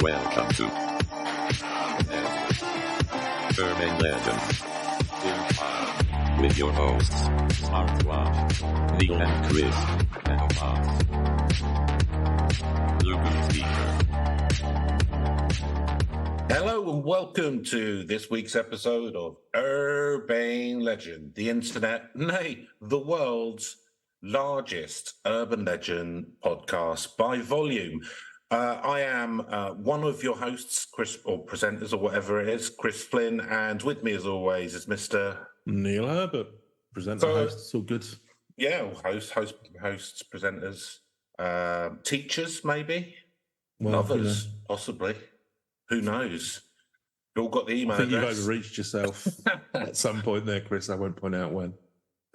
Welcome to Urban Legends with your hosts, Mark Wahlberg, Neil and Chris, and Lucas Speaker. Hello and welcome to this week's episode of Urban Legend, the internet, nay, the world's largest urban legend podcast by volume. I am one of your hosts, Chris, or presenters, or whatever it is, Chris Flynn, and with me, as always, is Mr. Neil Herbert, presenter, host, it's all good. Yeah, hosts, presenters, teachers, maybe, lovers, possibly. Who knows? You all got the email I think address. You've overreached yourself at some point there, Chris. I won't point out when.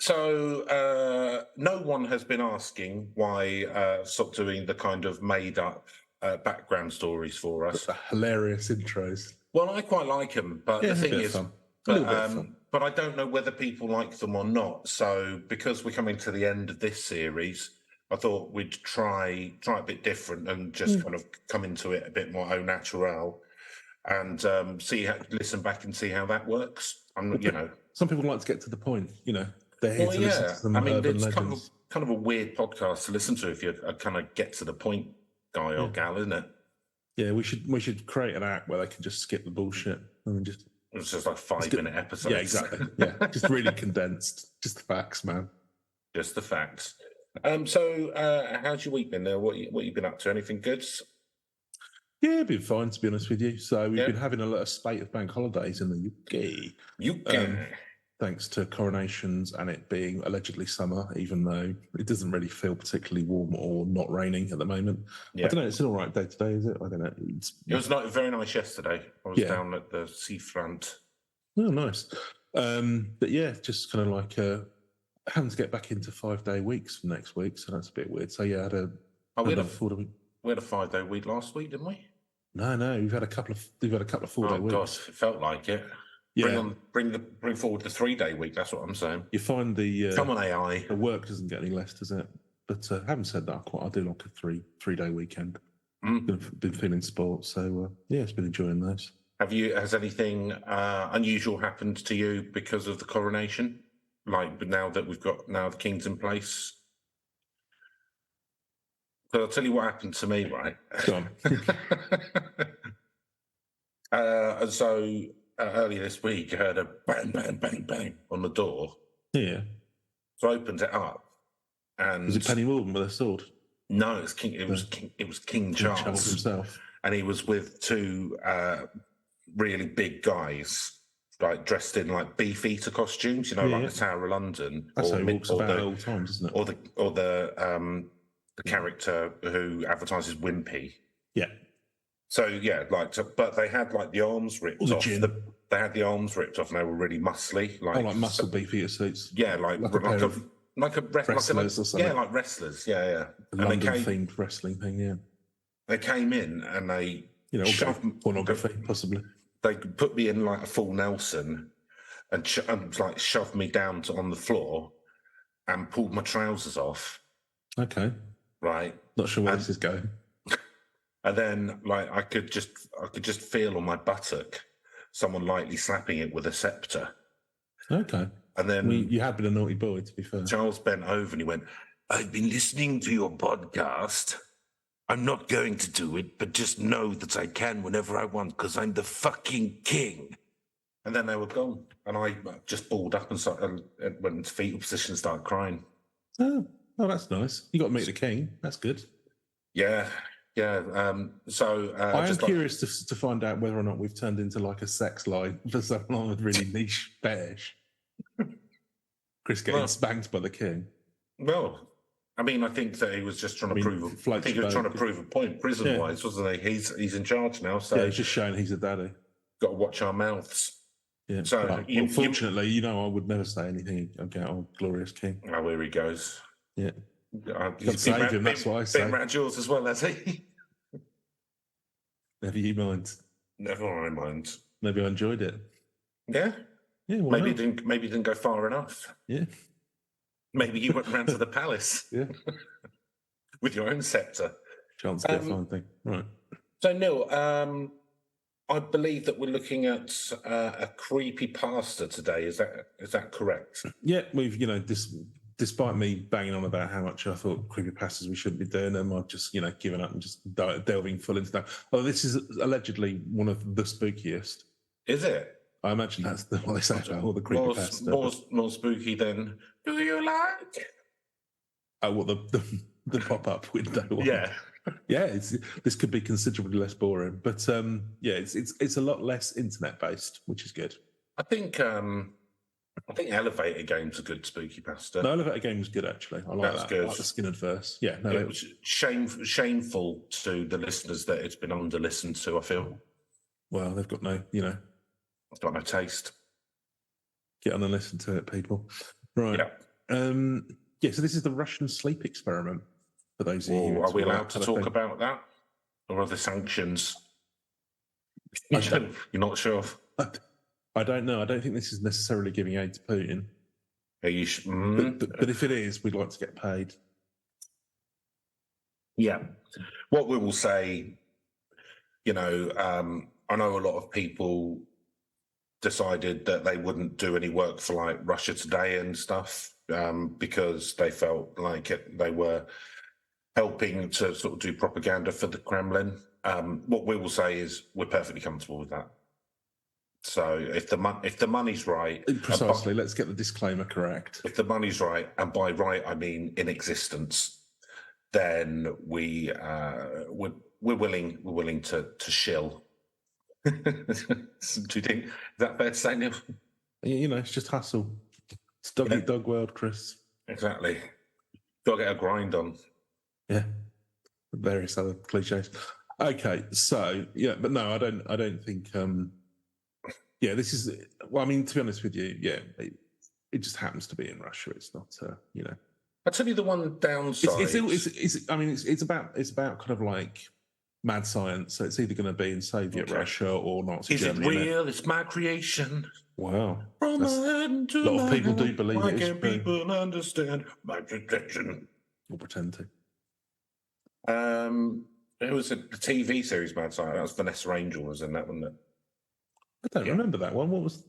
So no one has been asking why stop doing the kind of made-up background stories for us. The hilarious intros. Well, I quite like them, but the thing is, but I don't know whether people like them or not. So because we're coming to the end of this series, I thought we'd try a bit different and just kind of come into it a bit more au naturel, and listen back and see how that works. Some people like to get to the point. They're here to listen to some urban it's legends. kind of a weird podcast to listen to if you're a kind of get to the point guy or gal, isn't it? Yeah, we should create an app where they can just skip the bullshit and just. It's just like 5-minute episodes. Yeah, exactly. Yeah, just really condensed. Just the facts, man. Just the facts. So how's your week been there? What you been up to? Anything good? Yeah, been fine, to be honest with you. So we've been having a spate of bank holidays in the UK. Thanks to coronations and it being allegedly summer, even though it doesn't really feel particularly warm or not raining at the moment. Yeah. I don't know, it's an all right day today, is it? I don't know. It was very nice yesterday. I was down at the seafront. Oh, nice. But yeah, just kind of like having to get back into 5-day weeks for next week, so that's a bit weird. So yeah, we had a 5-day week last week, didn't we? No, we've had a couple of 4-day weeks. Oh gosh, it felt like it. Yeah. Bring forward the 3-day week. That's what I'm saying. You find come on AI. The work doesn't get any less, does it? But having said that, I do like a three-day weekend. Been feeling sport, so it's been enjoying those. Has anything unusual happened to you because of the coronation? Like, but now that the king's in place. But I'll tell you what happened to me, right? Go on. Earlier this week, I heard a bang, bang, bang, bang on the door. Yeah. So I opened it up, and was it Penny Morgan with a sword? No, it was King Charles himself, and he was with two really big guys, like dressed in like Beefeater costumes. Like the Tower of London. That's how he walks about at all times, isn't it? Or the character who advertises Wimpy. Yeah. So but they had like the arms ripped off. They had the arms ripped off, and they were really muscly, like muscle Beefeater suits. Yeah, like wrestlers or something. Yeah, like wrestlers. Yeah. A London-themed wrestling thing. Yeah. They came in and they shoved pornography, possibly. They put me in like a full Nelson, and shoved me down on the floor, and pulled my trousers off. Okay. Right. Not sure where this is going. And then, I could just feel on my buttock someone lightly slapping it with a scepter. Okay. And then you had been a naughty boy, to be fair. Charles bent over and he went, "I've been listening to your podcast. I'm not going to do it, but just know that I can whenever I want because I'm the fucking king." And then they were gone, and I just balled up and went into fetal position and started crying. Oh, that's nice. You got to meet the king. That's good. Yeah. Yeah, I am curious to find out whether or not we've turned into like a sex line for someone with really niche fetish. Chris getting spanked by the king. Well, I mean, I think that he was just trying to prove a point, prison-wise, wasn't he? He's in charge now, so he's just showing he's a daddy. Got to watch our mouths. Yeah. So, unfortunately, I would never say anything about our glorious king. Oh, here he goes. Yeah. He's save him, that's what I say. Been around yours as well, has he? Never you mind. Never I mind. Maybe I enjoyed it. Yeah? Yeah, maybe you didn't go far enough. Yeah. Maybe you went round to the palace. Yeah. With your own sceptre. Chance to get a fine thing. Right. So, Neil, I believe that we're looking at a creepy pasta today. Is that correct? Yeah, we've despite me banging on about how much I thought creepypastas we shouldn't be doing them, I've just given up and just delving full into that. Oh, this is allegedly one of the spookiest. Is it? I imagine that's what they say about all the creepypasta. More spooky than "Do you like?" Oh, what the pop-up window one? Yeah. Yeah, this could be considerably less boring, but yeah, it's a lot less internet-based, which is good. I think Elevator Game's a good spooky pasta. No, Elevator Game was good actually. I like that. Good. I like the Skinner verse. Yeah, no, it was shameful to the listeners that it's been under-listened to. I feel. Well, they've got no, it's got no taste. Get on and listen to it, people. Right. Yeah. Yeah. So this is the Russian sleep experiment. For those of you, are we allowed to talk about that, or are there sanctions? You're not sure. I don't know. I don't think this is necessarily giving aid to Putin. Are you? But if it is, we'd like to get paid. Yeah. What we will say, I know a lot of people decided that they wouldn't do any work for like Russia Today and stuff because they felt like they were helping to sort of do propaganda for the Kremlin. What we will say is we're perfectly comfortable with that. So if the money's right, precisely. Let's get the disclaimer correct. If the money's right, and by right I mean in existence, then we're willing to shill. Do you think is that fair to say, Neil? It's just hustle. It's dog eat dog world, Chris. Exactly. Got to get a grind on. Yeah. Various other cliches. Okay, so yeah, but no, I don't think. Yeah, this is. Well, I mean, to be honest with you, yeah, it just happens to be in Russia. It's not, I'll tell you the one downside. It's about kind of like mad science. So it's either going to be in Soviet Russia or Nazi Germany. Is it real? It's my creation. Wow. A lot of people do believe it is. Why can't people understand my protection? Or pretend to. It was a TV series, Mad Science. That was Vanessa Angel was in that, wasn't it? I don't remember that one. What was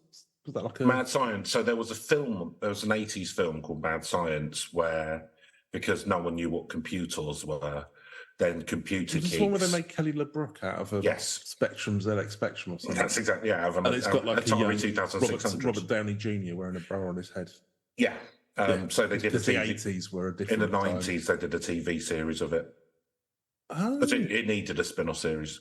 that like? Mad Science. So there was a film. There was an 80s film called Mad Science where, because no one knew what computers were, then computer geeks. Is this one where they made Kelly LeBrook out of a Spectrum ZX Spectrum or something? That's exactly and it's got like Atari 2600. Robert Downey Jr. wearing a bra on his head. Yeah. So they did the 80s were a different. In the 90s, they did a TV series of it. Oh. But it needed a spin-off series.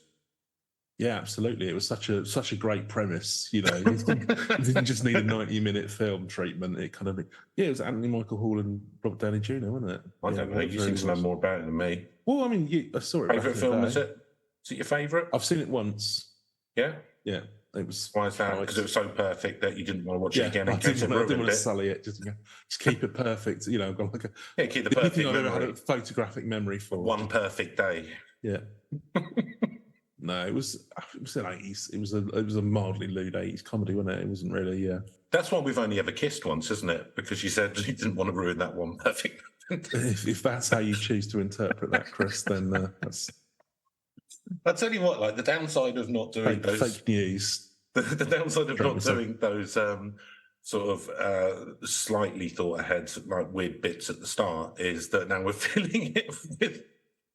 Yeah, absolutely. It was such a great premise, It didn't just need a 90-minute film treatment. It kind of, it was Anthony Michael Hall and Robert Downey Jr., wasn't it? I don't know. You seem to know more about it than me. Well, I mean, I saw it. Favourite film, is it? Is it your favourite? I've seen it once. Yeah? Yeah. It was. Why is that? Because it was so perfect that you didn't want to watch it again. I didn't want to sully it. Just keep it perfect. Keep the perfect memory. I've ever had a photographic memory for. One perfect day. Yeah. No, it was the 80s. It was a mildly lewd 80s comedy, wasn't it? It wasn't really. That's why we've only ever kissed once, isn't it? Because you said you didn't want to ruin that one perfect. if that's how you choose to interpret that, Chris, then that's. I'll tell you what, like the downside of not doing those fake news. The downside of not doing those sort of slightly thought ahead, like weird bits at the start, is that now we're filling it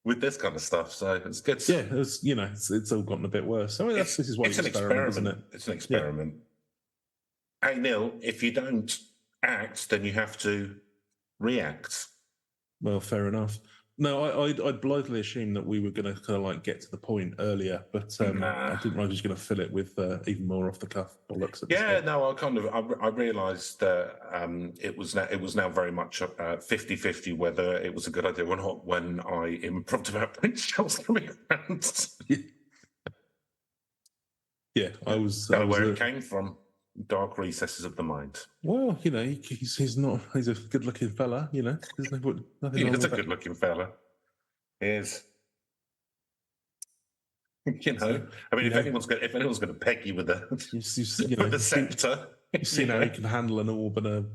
with this kind of stuff. So it's good. Yeah, it's all gotten a bit worse. I mean, this is why it's an experiment, isn't it? It's an experiment. Yeah. Hey, Neil, if you don't act, then you have to react. Well, fair enough. No, I'd blithely assume that we were going to kind of like get to the point earlier, but I didn't realize I was going to fill it with even more off the cuff bollocks. I realised that it was now very much 50-50 whether it was a good idea or not when I improved about Prince Charles coming around. Yeah, I was. Don't know where it came from. Dark recesses of the mind. Well, he's a good-looking fella. There's nothing. He is a good-looking fella. He is. I mean, if anyone's going to peg you with a scepter, you've seen how he can handle an orb and a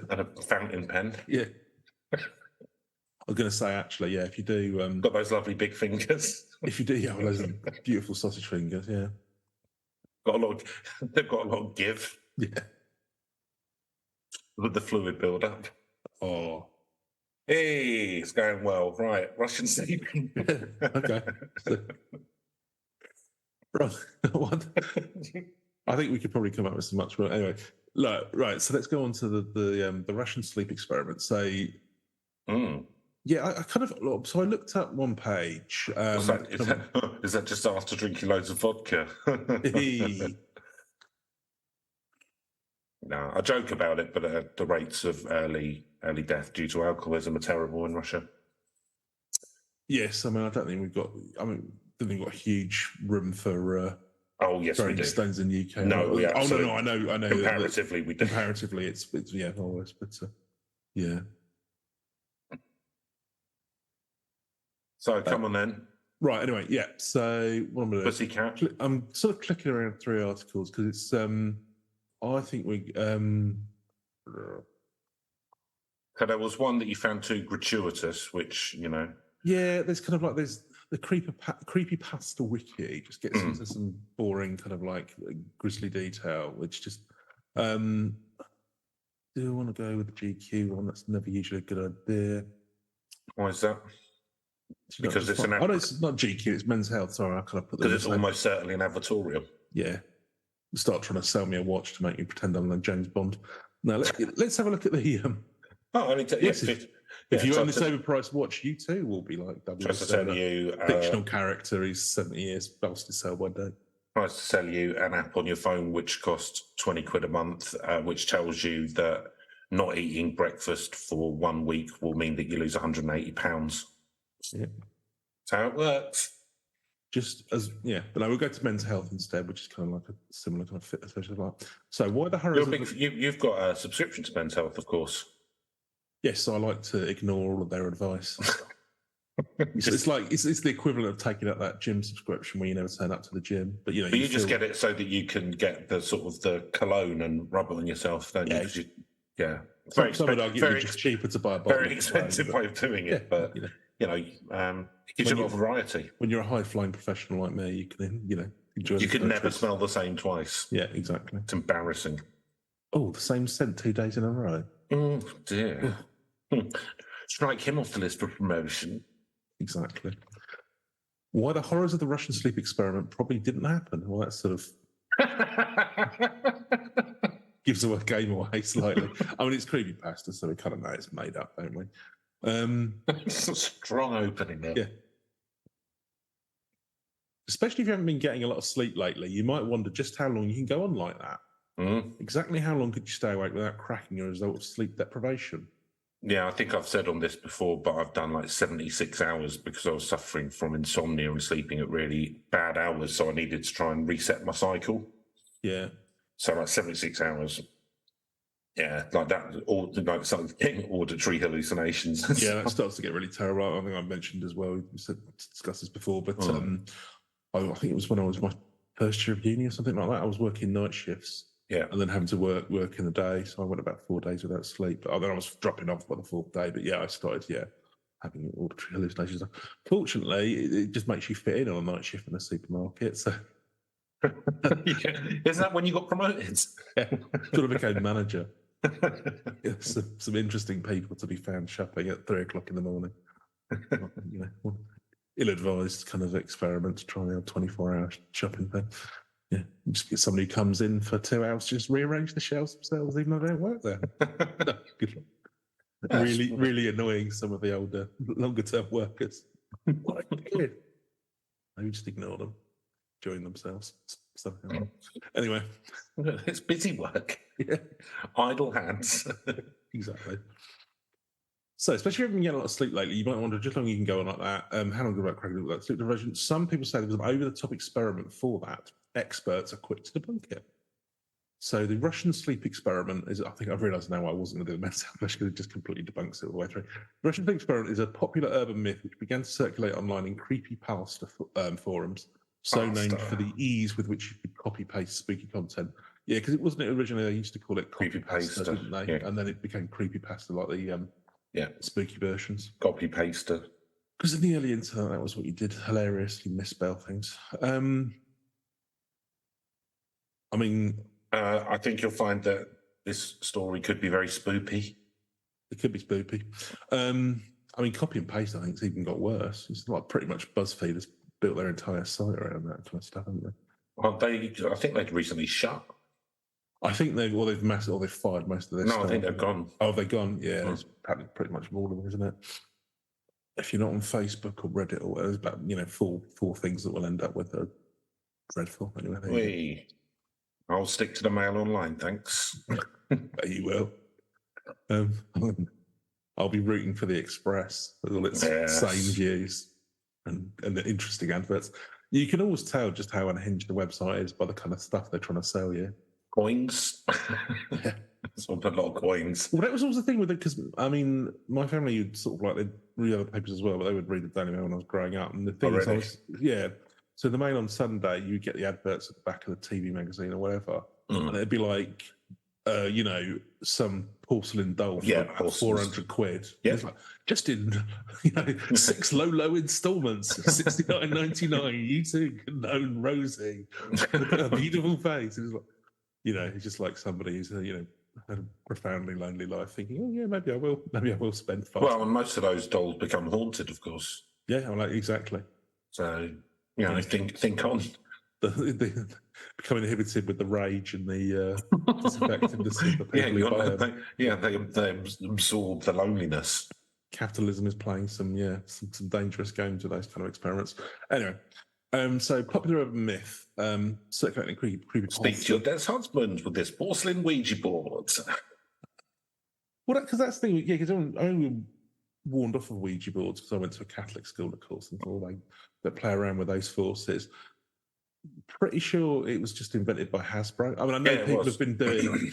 and a fountain pen. Yeah. I was going to say, actually, yeah, if you do... got those lovely big fingers. If you do, yeah, those beautiful sausage fingers, yeah. They've got a lot of give. Yeah. With the fluid build-up. Oh. Hey, it's going well. Right, Russian sleeping. Okay. Right. I think we could probably come up with some much more. Anyway, look, right. So let's go on to the Russian sleep experiment. So, yeah, I kind of. So I looked up one page. Is that just after drinking loads of vodka? No, I joke about it, but the rates of early death due to alcoholism are terrible in Russia. Yes, I mean, I don't think we've got. I mean, I don't think we've got a huge room for. Yes, we do. Stones in the UK. No, we absolutely. Oh no, I know. Comparatively, we do. Comparatively, it's yeah, always, but yeah. So come on then. Right. Anyway, yeah. So what I'm going to Pussycat. I'm sort of clicking around 3 articles because it's. I think we. So there was one that you found too gratuitous, which Yeah, there's kind of like there's the creepypasta wiki just gets into some boring kind of like grisly detail, which just. Do I want to go with the GQ one? That's never usually a good idea. Why is that? Because it's an. Oh no, it's not GQ. It's Men's Health. Sorry, I kind of put that. Because it's almost certainly an advertorial. Yeah. Start trying to sell me a watch to make me pretend I'm like James Bond. Now let's have a look at the. Yes. If you own this overpriced watch, you too will be like fictional character who's 70 years busted sell by date. Tries to sell you an app on your phone which costs £20 a month, which tells you that not eating breakfast for 1 week will mean that you lose £180. Yeah. That's how it works. But no, we'll go to Men's Health instead, which is kind of like a similar kind of fitness social life. So why the hurry? You've got a subscription to Men's Health, of course. Yes, I like to ignore all of their advice. It's like it's the equivalent of taking up that gym subscription where you never turn up to the gym, but you just get it so that you can get the sort of the cologne and rub it on yourself, don't you? Some would argue it's just cheaper to buy a bottle. Very expensive way of doing it, but it gives you a lot of variety. When you're a high-flying professional like me, you can enjoy. You could never smell the same twice. Yeah, exactly. It's embarrassing. Oh, the same scent 2 days in a row. Oh dear. Strike him off the list for promotion. Exactly. Why the horrors of the Russian sleep experiment probably didn't happen. Well, that sort of gives the game away slightly. I mean, it's creepypasta, so we kind of know it's made up, don't we? It's a strong opening there. Yeah. Especially if you haven't been getting a lot of sleep lately, you might wonder just how long you can go on like that. Exactly how long could you stay awake without cracking as a result of sleep deprivation? Yeah, I think I've said on this before, but I've done like 76 hours because I was suffering from insomnia and sleeping at really bad hours. So I needed to try and reset my cycle. Yeah. So like 76 hours. Yeah, like that, or like something auditory hallucinations. Yeah, that starts to get really terrible. I think I mentioned as well, we discussed this before, but I think it was when I was my first year of uni or something like that. I was working night shifts. Yeah. And then having to work in the day. So I went about 4 days without sleep. But then I was dropping off by the 4th day. But yeah, I started, having auditory hallucinations. Fortunately, it just makes you fit in on a night shift in a supermarket. So Isn't that when you got promoted? Yeah, sort of became manager. Some interesting people to be found shopping at 3 o'clock in the morning. Ill-advised kind of experiment to try a 24-hour shopping thing. Yeah, just get somebody who comes in for 2 hours to just rearrange the shelves themselves, even though they don't work there. Really annoying some of the older, longer-term workers. What a kid. Maybe just ignore them, enjoying themselves somehow. Anyway, it's busy work. Yeah, idle hands. Exactly. So, especially if you've been getting a lot of sleep lately, you might wonder just how long you can go on like that. How long about cracking with that sleep deprivation? Some people say there was an over-the-top experiment for that. Experts are quick to debunk it. So the Russian sleep experiment is, I think I've realised now why I wasn't going to do the mental health because it just completely debunks it all the way through. The Russian sleep experiment is a popular urban myth which began to circulate online in creepypasta forums, named for the ease with which you could copy-paste spooky content. Yeah, because it wasn't originally, they used to call it creepypasta, didn't they? Yeah. And then it became creepypasta, like the Yeah. Spooky versions. Copy paster. Because in the early internet, that was what you did. Hilarious. You misspell things. I think you'll find that this story could be very spoopy. It could be spoopy. Copy and paste, I think, it's even got worse. It's like pretty much BuzzFeed has built their entire site around that kind of stuff, haven't they? Well, I think they'd recently shut. I think they've fired most of their staff. No, I think they've gone. Oh, they've gone? Yeah, it's pretty much all of them, isn't it? If you're not on Facebook or Reddit or whatever, there's about, four things that will end up with are dreadful. Anyway, I'll stick to the Mail Online, thanks. You will. I'll be rooting for the Express with all its same views and the interesting adverts. You can always tell just how unhinged the website is by the kind of stuff they're trying to sell you. Coins. Yeah. So a lot of coins. Well, that was also the thing with it, because my family would sort of they'd read other papers as well, but they would read the Daily Mail when I was growing up. And the thing is, so the Mail on Sunday, you get the adverts at the back of the TV magazine or whatever, and it'd be like, some porcelain doll for 400 quid. Yeah. It's like, just in 6 low instalments, $69.99. You too can own Rosie. A beautiful face. It's like, it's just like somebody who's had a profoundly lonely life, thinking, oh yeah, maybe I will spend $5. Well, and most of those dolls become haunted, of course. Yeah, exactly. So think on. They become inhibited with the rage and the disaffectiveness of the people. They absorb the loneliness. Capitalism is playing some dangerous games with those kind of experiments. Anyway, so popular urban myth, circulating creepy. Speak to your dead husband with this porcelain Ouija board. Well, because that's the thing. Yeah, because I only warned off of Ouija boards because I went to a Catholic school, of course, and all they play around with those forces. Pretty sure it was just invented by Hasbro. I know people have been doing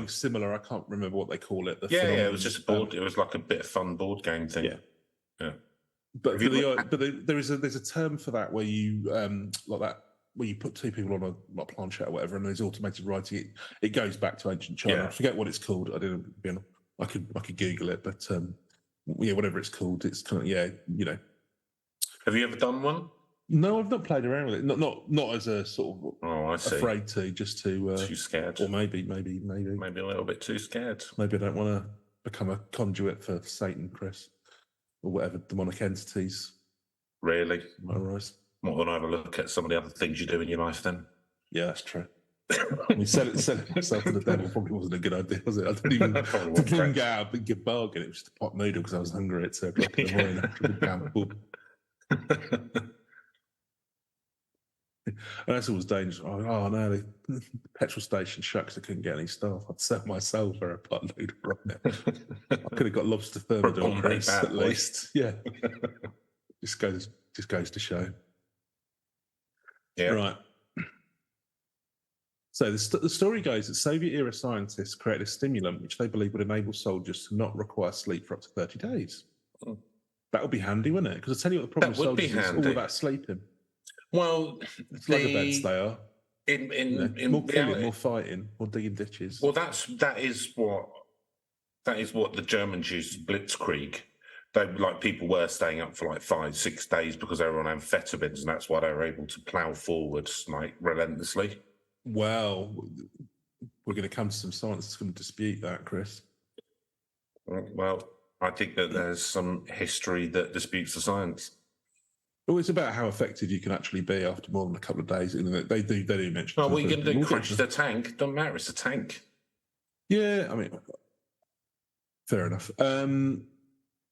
similar. I can't remember what they call it. It was just a board. It was like a bit of fun board game thing. Yeah. But there's a term for that where you where you put two people on a planchette or whatever, and there's automated writing. It goes back to ancient China. Yeah. I forget what it's called. I could Google it, but whatever it's called, it's kind of Have you ever done one? No, I've not played around with it. Not as a sort of. Oh, I see. Afraid to, just to. Too scared. Or maybe a little bit too scared. Maybe I don't want to become a conduit for Satan, Chris, or whatever demonic entities. Really? Right. More than have a look at some of the other things you do in your life, then. Yeah, that's true. Selling myself to the devil probably wasn't a good idea, was it? I didn't even get out a big bargain. It was just a pot noodle because I was hungry at 2 o'clock in the morning after a gamble. And that's always dangerous. Oh no, the petrol station shucks. I couldn't get any staff. I'd sell myself for a pot load right now. I could have got lobster thermidor grease at least. Yeah, just goes to show. Yeah. Right. So the story goes that Soviet-era scientists created a stimulant which they believe would enable soldiers to not require sleep for up to 30 days. That would be handy, wouldn't it? Because I tell you what, the problem with soldiers is all about sleeping. Well, it's like the beds they are. In more killing, more fighting, more digging ditches. Well, that is what the Germans used, blitzkrieg. People were staying up for 5-6 days because they were on amphetamines, and that's why they were able to plough forwards relentlessly. Well, we're going to come to some science that's going to dispute that, Chris. Well, I think that there's some history that disputes the science. Well, it's about how effective you can actually be after more than a couple of days. They do mention. Well, what are you going to do? Crash the tank? Doesn't matter. It's a tank. Yeah, I mean, fair enough.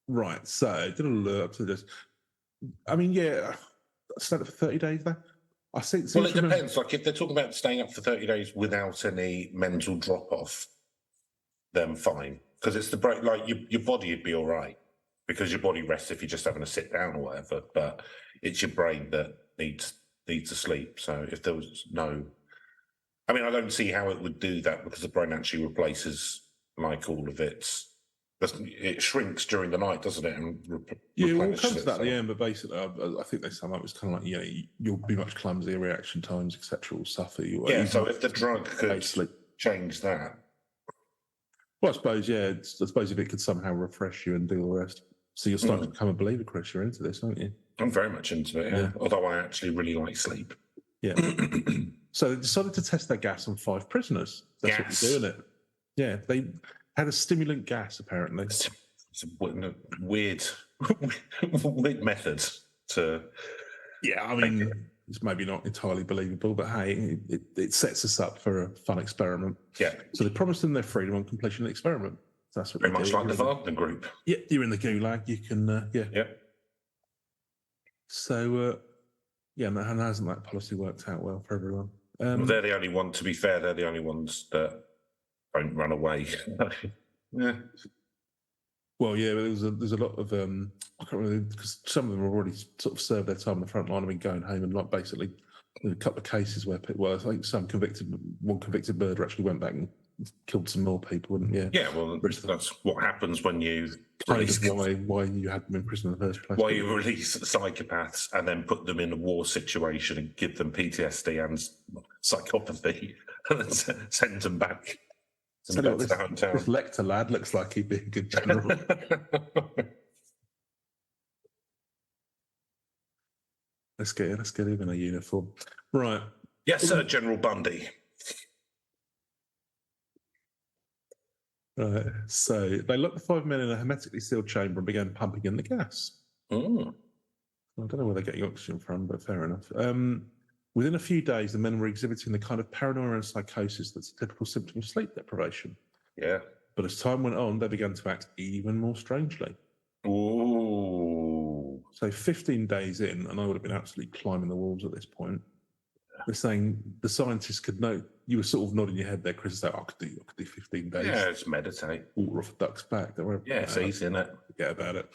Right. So, up to this. I mean, yeah, stand up for 30 days though. I think. Well, it depends. If they're talking about staying up for 30 days without any mental drop off, then fine. Because it's the break. Your body would be all right because your body rests if you're just having to sit down or whatever. But it's your brain that needs to sleep. So if there was no, I mean, I don't see how it would do that because the brain actually replaces all of its. It shrinks during the night, doesn't it? And we'll come to that at the end. But basically, I think they sum up. It's kind of you'll be much clumsier, reaction times, etc. will suffer. So if the drug could change that, Well, I suppose, yeah. I suppose if it could somehow refresh you and do the rest. So you're starting to become a believer, Chris. You're into this, aren't you? I'm very much into it, yeah. Although I actually really like sleep. Yeah. So they decided to test their gas on 5 prisoners. That's what they're doing it. Yeah, they had a stimulant gas, apparently. It's a weird method to... Yeah, I mean, it's maybe not entirely believable, but hey, it sets us up for a fun experiment. Yeah. So they promised them their freedom on completion of the experiment. That's what very much like the Wagner Group. Yeah, you're in the gulag. You can, Yeah. So, and hasn't that policy worked out well for everyone? Well, they're the only one. To be fair, they're the only ones that don't run away. Yeah. Well, yeah, there's a lot of I can't remember because some of them have already sort of served their time on the front line. I mean, going home and like basically a couple of cases where I think one convicted murderer actually went back and killed some more people, wouldn't you? Yeah, well, that's what happens when you release why you had them in prison in the first place. Why you release psychopaths and then put them in a war situation and give them PTSD and psychopathy and then send them back. So this Lecter lad looks like he'd be a good general. Let's get him in a uniform. Right. Yes, sir, General Bundy. Right. So they locked the 5 men in a hermetically sealed chamber and began pumping in the gas. Mm. I don't know where they're getting oxygen from, but fair enough. Within a few days, the men were exhibiting the kind of paranoia and psychosis that's a typical symptom of sleep deprivation. Yeah. But as time went on, they began to act even more strangely. Ooh. So 15 days in, and I would have been absolutely climbing the walls at this point. They're saying the scientists could know. You were sort of nodding your head there, Chris. Like, I could do 15 days. Yeah, just meditate. Water off a duck's back. It's easy, isn't it? Forget about it.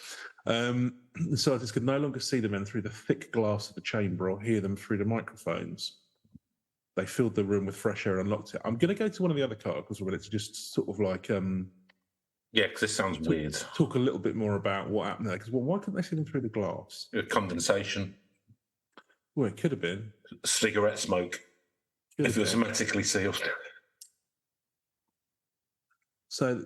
The scientists could no longer see the men through the thick glass of the chamber or hear them through the microphones. They filled the room with fresh air and unlocked it. I'm going to go to one of the other articles a minute to just sort of like... yeah, because this sounds weird. Talk a little bit more about what happened there. Because why couldn't they see them through the glass? Condensation. Well, it could have been. Cigarette smoke. If it was hermetically sealed. So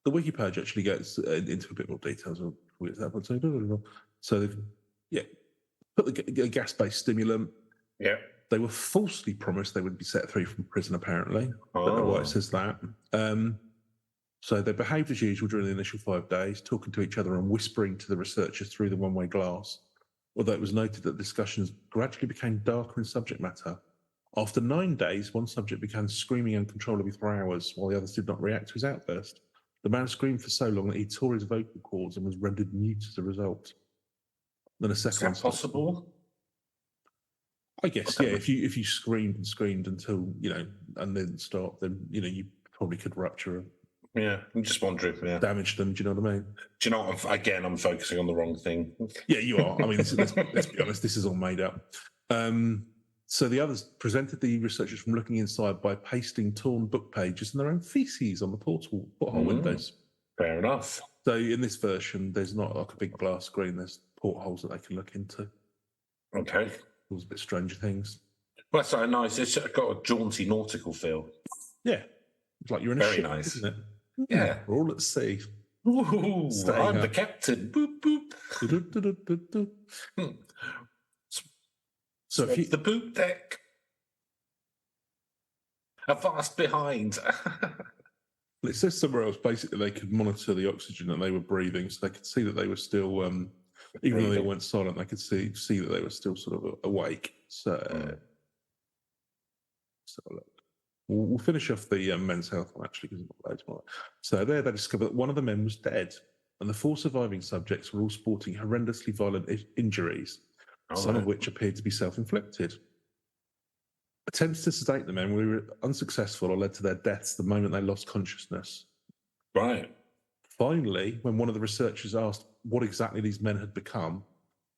the wiki page actually gets into a bit more details of that. So they've put the gas-based stimulant. Yeah. They were falsely promised they would be set free from prison, apparently. I don't know why it says that. So they behaved as usual during the initial 5 days, talking to each other and whispering to the researchers through the one-way glass. Although it was noted that discussions gradually became darker in subject matter. After 9 days, one subject began screaming uncontrollably for hours, while the others did not react to his outburst. The man screamed for so long that he tore his vocal cords and was rendered mute as a result. Then a second. Is that possible? I guess, yeah. If you screamed and screamed until and then stop, then you probably could rupture. Yeah, I'm just wondering. Yeah, damage them. Do you know what I mean? Do you know what? I'm focusing on the wrong thing. Yeah, you are. I mean, let's be honest. This is all made up. So the others prevented the researchers from looking inside by pasting torn book pages and their own feces on the porthole windows. Fair enough. So in this version, there's not like a big glass screen. There's portholes that they can look into. Okay. All a bit stranger things. Well, that's so nice. It's got a jaunty nautical feel. Yeah. It's like you're in a very ship, nice, isn't it? Yeah. We're all at sea. Ooh, I'm the captain. Boop, boop. So if you... the poop deck. Avast behind. It says somewhere else, basically, they could monitor the oxygen that they were breathing, so they could see that they were still, even though they weren't silent, they could see that they were still sort of awake. So, look. We'll finish off the men's health one, actually, because it's not loads more. So there they discovered that one of the men was dead, and the 4 surviving subjects were all sporting horrendously violent injuries, some of which appeared to be self-inflicted. Attempts to sedate the men were unsuccessful or led to their deaths the moment they lost consciousness. Right. Finally, when one of the researchers asked what exactly these men had become,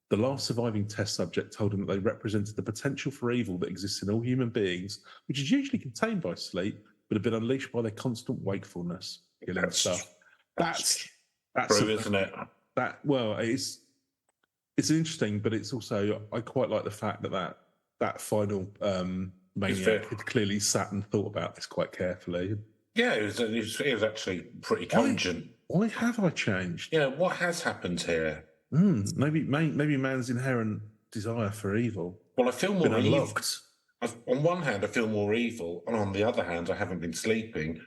the last surviving test subject told him that they represented the potential for evil that exists in all human beings, which is usually contained by sleep, but have been unleashed by their constant wakefulness. Killing stuff. That's true, isn't it? It's interesting, but it's also, I quite like the fact that final maniac had clearly sat and thought about this quite carefully. Yeah, it was actually pretty cogent. Why have I changed? Yeah, what has happened here? Maybe man's inherent desire for evil. Well, I feel more evil. Unlocked. On one hand, I feel more evil, and on the other hand, I haven't been sleeping.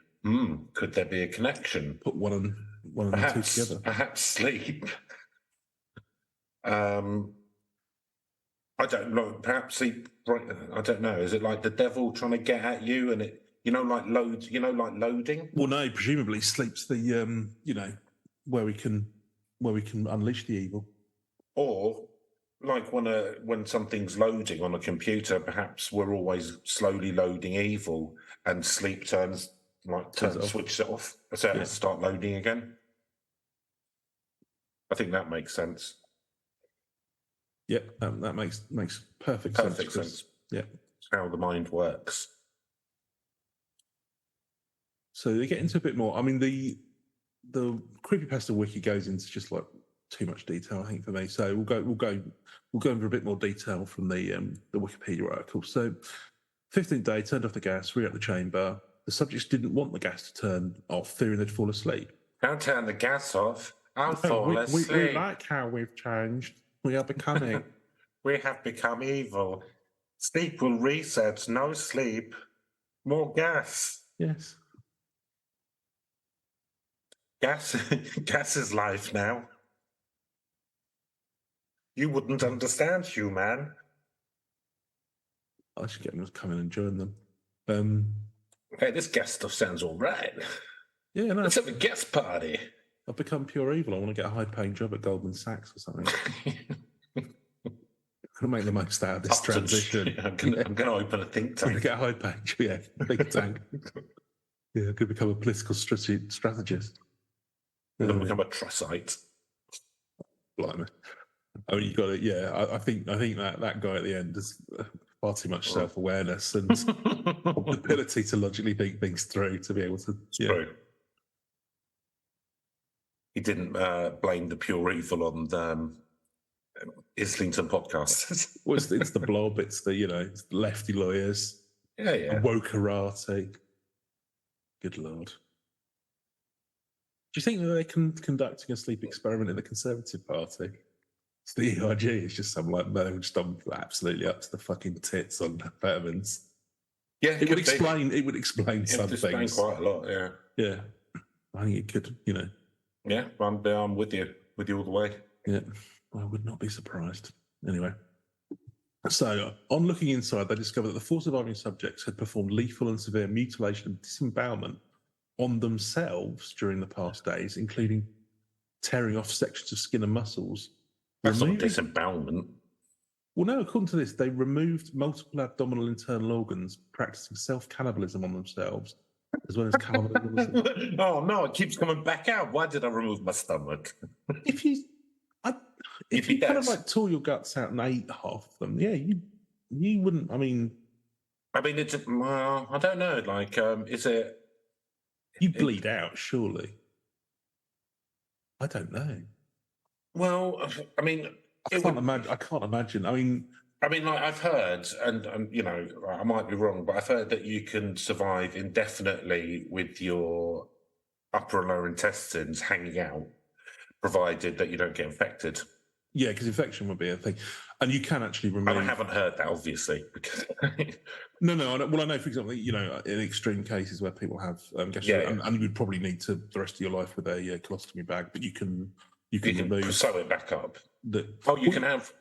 Could there be a connection? Put one and two together. Perhaps sleep. I don't know. Perhaps sleep. I don't know. Is it like the devil trying to get at you, and it, like loading? Well, no. Presumably, sleep's the where we can unleash the evil. Or like when something's loading on a computer, perhaps we're always slowly loading evil, and sleep switches it off, so it has to start loading again. I think that makes sense. Yep, that makes perfect sense. Yeah, it's how the mind works. So they get into a bit more. I mean, the creepypasta wiki goes into just like too much detail, I think, for me. So we'll go into a bit more detail from the Wikipedia article. So, 15th day, turned off the gas, re-up the chamber. The subjects didn't want the gas to turn off, fearing they'd fall asleep. Don't turn the gas off. I'll fall asleep. We like how we've changed. We are becoming. We have become evil. Sleep will reset. No sleep. More gas. Yes. Gas is life now. You wouldn't understand, human. I should get them to come in and join them. Hey, this gas stuff sounds all right. Yeah, no. Let's have a gas party. I've become pure evil. I want to get a high-paying job at Goldman Sachs or something. I'm going to make the most out of this transition. I'm going to open a think tank. I'm going to get a high-paying job, think tank. Yeah, I could become a political strategist. I'm going to become a trussite. Blimey. I mean, you got it. Yeah, I think that guy at the end has far too much self-awareness and the ability to logically think things through to be able to. True. He didn't blame the pure evil on the Islington podcast. Well, it's the blob. It's the it's the lefty lawyers. Yeah. Wokerati. Good lord. Do you think that they can conducting a sleep experiment in the Conservative Party? It's the ERG. It's just some like man just absolutely up to the fucking tits on vitamins. Yeah, it would explain. It would explain some things. Quite a lot. Yeah. Yeah. I think it could. Yeah, I'm with you all the way. Yeah, I would not be surprised. Anyway, so on looking inside, they discovered that the 4 surviving subjects had performed lethal and severe mutilation and disembowelment on themselves during the past days, including tearing off sections of skin and muscles. That's not disembowelment. Well, no, according to this, they removed multiple abdominal internal organs, practicing self-cannibalism on themselves, as well as cannibalism. Oh, no, it keeps coming back out. Why did I remove my stomach? If you kind of like tore your guts out and ate half of them, yeah, you wouldn't. I mean, it's I don't know. Like, is it? You bleed out, surely. I don't know. Well, I mean, I can't imagine. I mean, like I've heard, and I might be wrong, but I've heard that you can survive indefinitely with your upper and lower intestines hanging out, provided that you don't get infected. Yeah, because infection would be a thing, and you can actually remove. I haven't heard that, obviously, because no. Well, I know, for example, in extreme cases where people have and you would probably need to the rest of your life with a colostomy bag, but you can remove, sew it back up. You can have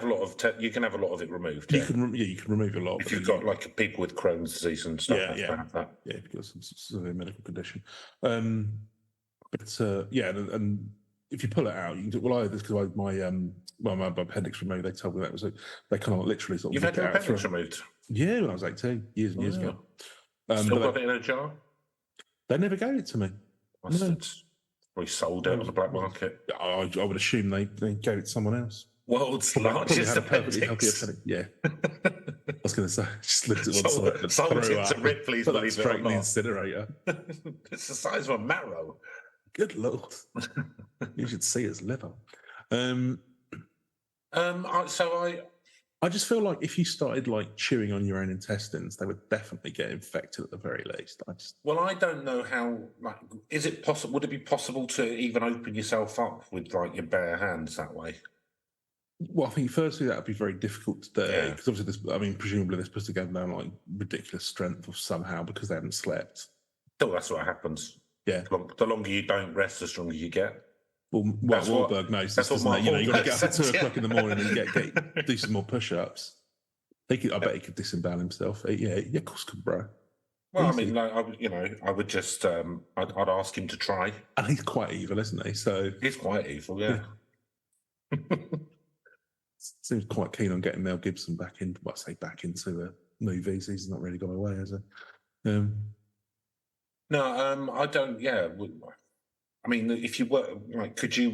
a lot of you can have a lot of it removed. You can remove a lot if you've got like people with Crohn's disease and stuff. Have that. Yeah, if you've got some severe medical condition. And if you pull it out, you can do. Well, I had this because my appendix removed. They told me that was they kind of literally sort of. You've had your appendix removed? Yeah, when I was 18, years and years ago. Still got it in a jar? They never gave it to me. We sold it on the black market. I would assume they gave it to someone else. World's largest appendix. Yeah. I was going to say, just looked at one side. Sold it to Ripley's, believe it or not. The incinerator. It's the size of a marrow. Good lord. You should see his liver. I just feel like if you started like chewing on your own intestines, they would definitely get infected at the very least. Well, I don't know how. Like, is it possible? Would it be possible to even open yourself up with like your bare hands that way? Well, I think firstly that would be very difficult to do because obviously presumably they're supposed to go down like ridiculous strength or somehow because they haven't slept. Oh, that's what happens. Yeah. The longer you don't rest, the stronger you get. Well, Mark Wahlberg knows this, doesn't he? You've got to get up at 2 o'clock in the morning and do some more push-ups. I bet he could disembowel himself. Yeah, of course, could, bro. Well, easy. I mean, like, I would just, I'd ask him to try. And he's quite evil, isn't he? So he's quite evil, yeah. Seems quite keen on getting Mel Gibson back into movies. He's not really gone away, has he? No, I don't. Yeah. I mean, if you were like, could you?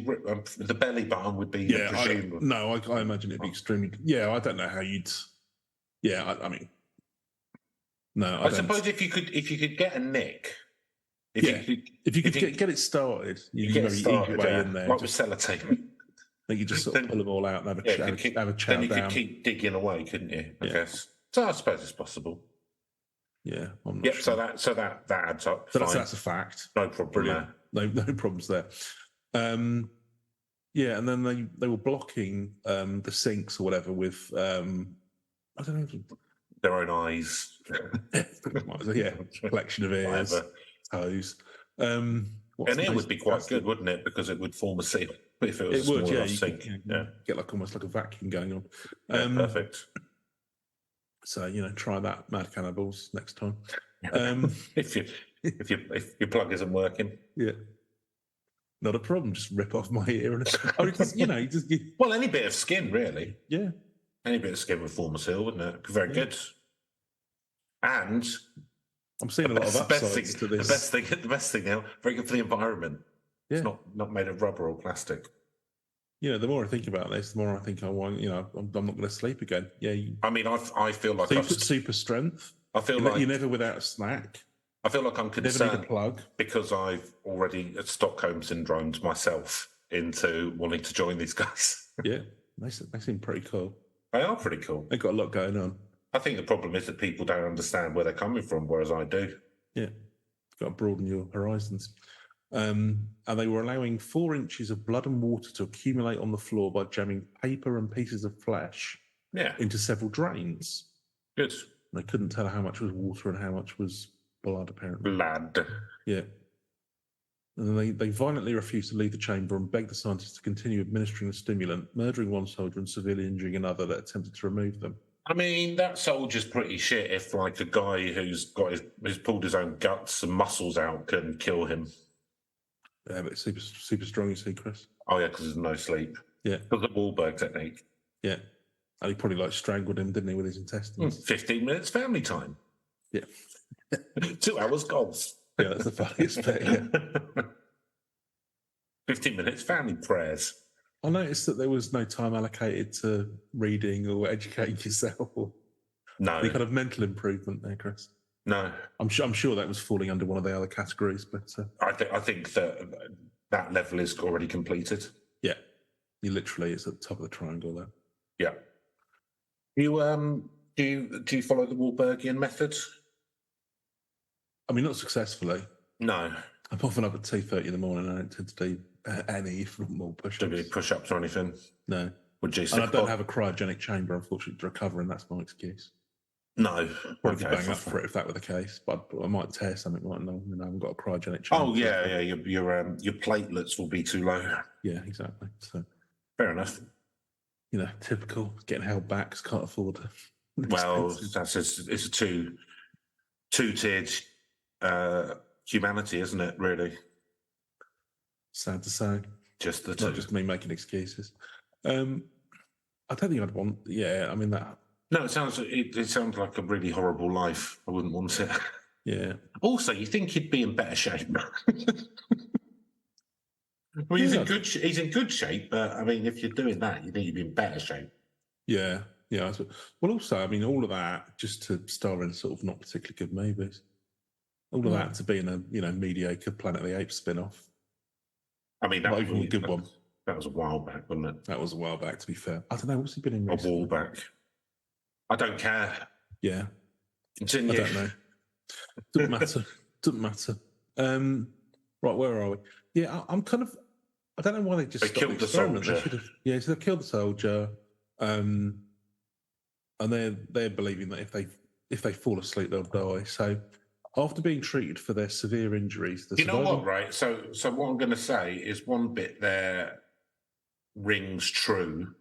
The belly button would be. Yeah, I imagine it'd be extremely. Yeah, I don't know how you'd. Yeah, I mean, no. I suppose if you could get a nick. If you could get it started, you can ease your way in there. Like with sellotape. Then you just sort of pull them all out and have a chat Then you could keep digging away, couldn't you? I guess. So I suppose it's possible. Yeah, I'm not sure. So that adds up. So that's a fact. No problem there. No problems there. Yeah, and then they were blocking the sinks or whatever with I don't know, their own eyes. Yeah, collection of ears, toes. And it would be quite good, wouldn't it? Because it would form a seal if it was a small enough sink. Get like almost like a vacuum going on. Perfect. So try that, mad cannibals, next time. If your plug isn't working, not a problem. Just rip off my ear and well, any bit of skin, really. Yeah, any bit of skin would form a seal, wouldn't it? Very good. And I'm seeing a lot of upsides to this. The best thing now, very good for the environment. Yeah. It's not made of rubber or plastic. The more I think about this, the more I think I'm not going to sleep again. Yeah. I mean, I feel like super strength. I feel like you're never without a snack. I feel like I'm concerned never need a plug because I've already Stockholm syndromed myself into wanting to join these guys. Yeah, they seem pretty cool. They are pretty cool. They've got a lot going on. I think the problem is that people don't understand where they're coming from, whereas I do. Yeah, you've got to broaden your horizons. And they were allowing 4 inches of blood and water to accumulate on the floor by jamming paper and pieces of flesh into several drains. Good. They couldn't tell how much was water and how much was blood, apparently. Blood. Yeah. And then they violently refused to leave the chamber and begged the scientists to continue administering the stimulant, murdering one soldier and severely injuring another that attempted to remove them. I mean, that soldier's pretty shit if, like, a guy who's pulled his own guts and muscles out can kill him. Yeah, but super, super strong, you see, Chris. Oh, yeah, because there's no sleep. Yeah. Because of the Wahlberg technique. Yeah. And he probably, strangled him, didn't he, with his intestines? 15 minutes family time. Yeah. 2 hours golf. Yeah, that's the funniest bit, yeah. 15 minutes family prayers. I noticed that there was no time allocated to reading or educating yourself. No. Any kind of mental improvement there, Chris? No. I'm sure that was falling under one of the other categories, but... I think that level is already completed. Yeah. It's at the top of the triangle there. Yeah. Do you follow the Wahlbergian method? I mean, not successfully. No. I'm often up at 2:30 in the morning. I don't tend to do any, if not more, push-ups. Don't do any push-ups or anything? No. Would you? And I don't have a cryogenic chamber, unfortunately, to recover, and that's my excuse. No. Probably bang up for it if that were the case, but I might tear something right now. I haven't got a cryogenic chamber. Oh, yeah. Your platelets will be too low. Yeah, exactly. So fair enough. Typical, getting held back because can't afford it. Well, it's a two-tiered humanity, isn't it, really? Sad to say. Just the two. Not just me making excuses. I don't think I'd want... Yeah, I mean, that... No, it sounds like a really horrible life. I wouldn't want it. Yeah. Also, you think he'd be in better shape? Well, he's in good shape, but I mean, if you're doing that, you need to be in better shape. Yeah. Well, also, I mean, all of that just to star in sort of not particularly good movies. All of that to be in a mediocre Planet of the Apes spin-off. I mean, not even a good one. That was a while back, wasn't it? That was a while back, to be fair. I don't know, what's he been in recently? A while back. I don't care. Yeah. Continue. I don't know. Doesn't matter. Doesn't matter. Right, where are we? Yeah, I'm kind of. I don't know why they just stopped killed the experiment. soldier. They should have. Yeah, so they killed the soldier, and they're believing that if they fall asleep they'll die. So after being treated for their severe injuries, you know what, right? So what I'm going to say is one bit there rings true.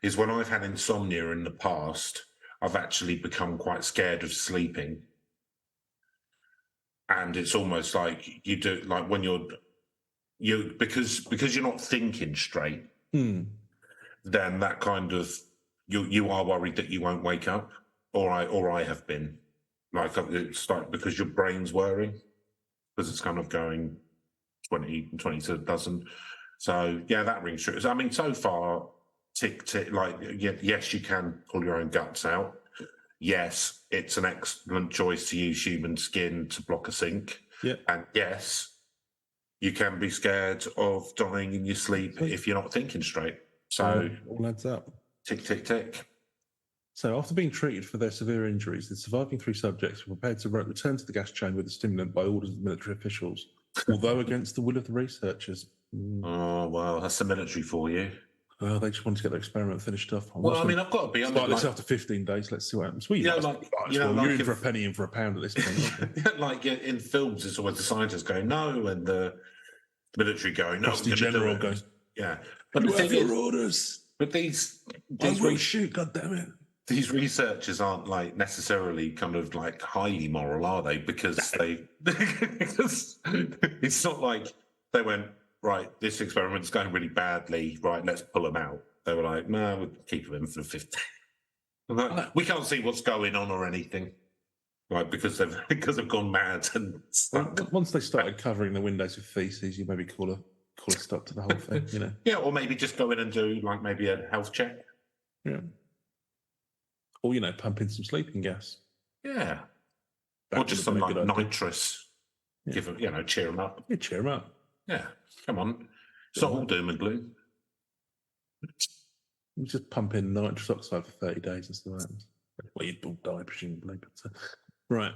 Is when I've had insomnia in the past, I've actually become quite scared of sleeping. And it's almost like you do, like when because you're not thinking straight, then that kind of, you are worried that you won't wake up, or I have been. Like, it's like because your brain's whirring, because it's kind of going 20 to a dozen. So, yeah, that rings true. I mean, so far, tick, like, yes, you can pull your own guts out. Yes, it's an excellent choice to use human skin to block a sink. Yeah. And yes, you can be scared of dying in your sleep if you're not thinking straight. So, all adds up. Tick, tick, tick. So after being treated for their severe injuries, the surviving 3 subjects were prepared to return to the gas chamber with the stimulant by orders of military officials, although against the will of the researchers. Oh, well, that's the military for you. Well, they just wanted to get their experiment finished off. Well, I mean, I've got to be honest. Like this after 15 days, let's see what happens. Well, you're in for a penny, in for a pound at this point. Like in films, it's always the scientists going no, and the military going no. The general going, yeah. But you have your orders. But these I will shoot. God damn it! These researchers aren't like necessarily kind of like highly moral, are they? Because it's not like they went, right, this experiment's going really badly, right, let's pull them out. They were like, no, we'll keep them in for 15. Like, we can't see what's going on or anything. Right, because they've gone mad and stuck. Once they started covering the windows with feces, you maybe call a stop to the whole thing, you know. Yeah, or maybe just go in and do like maybe a health check. Yeah. Or, you know, pump in some sleeping gas. Yeah. Or just some like nitrous. Yeah. Give them, you know, cheer them up. Yeah, cheer them up. Yeah. Come on. It's not all doom and gloom. You just pump in nitrous oxide for 30 days and see what happens. Well, you'd all die, presumably. But, right.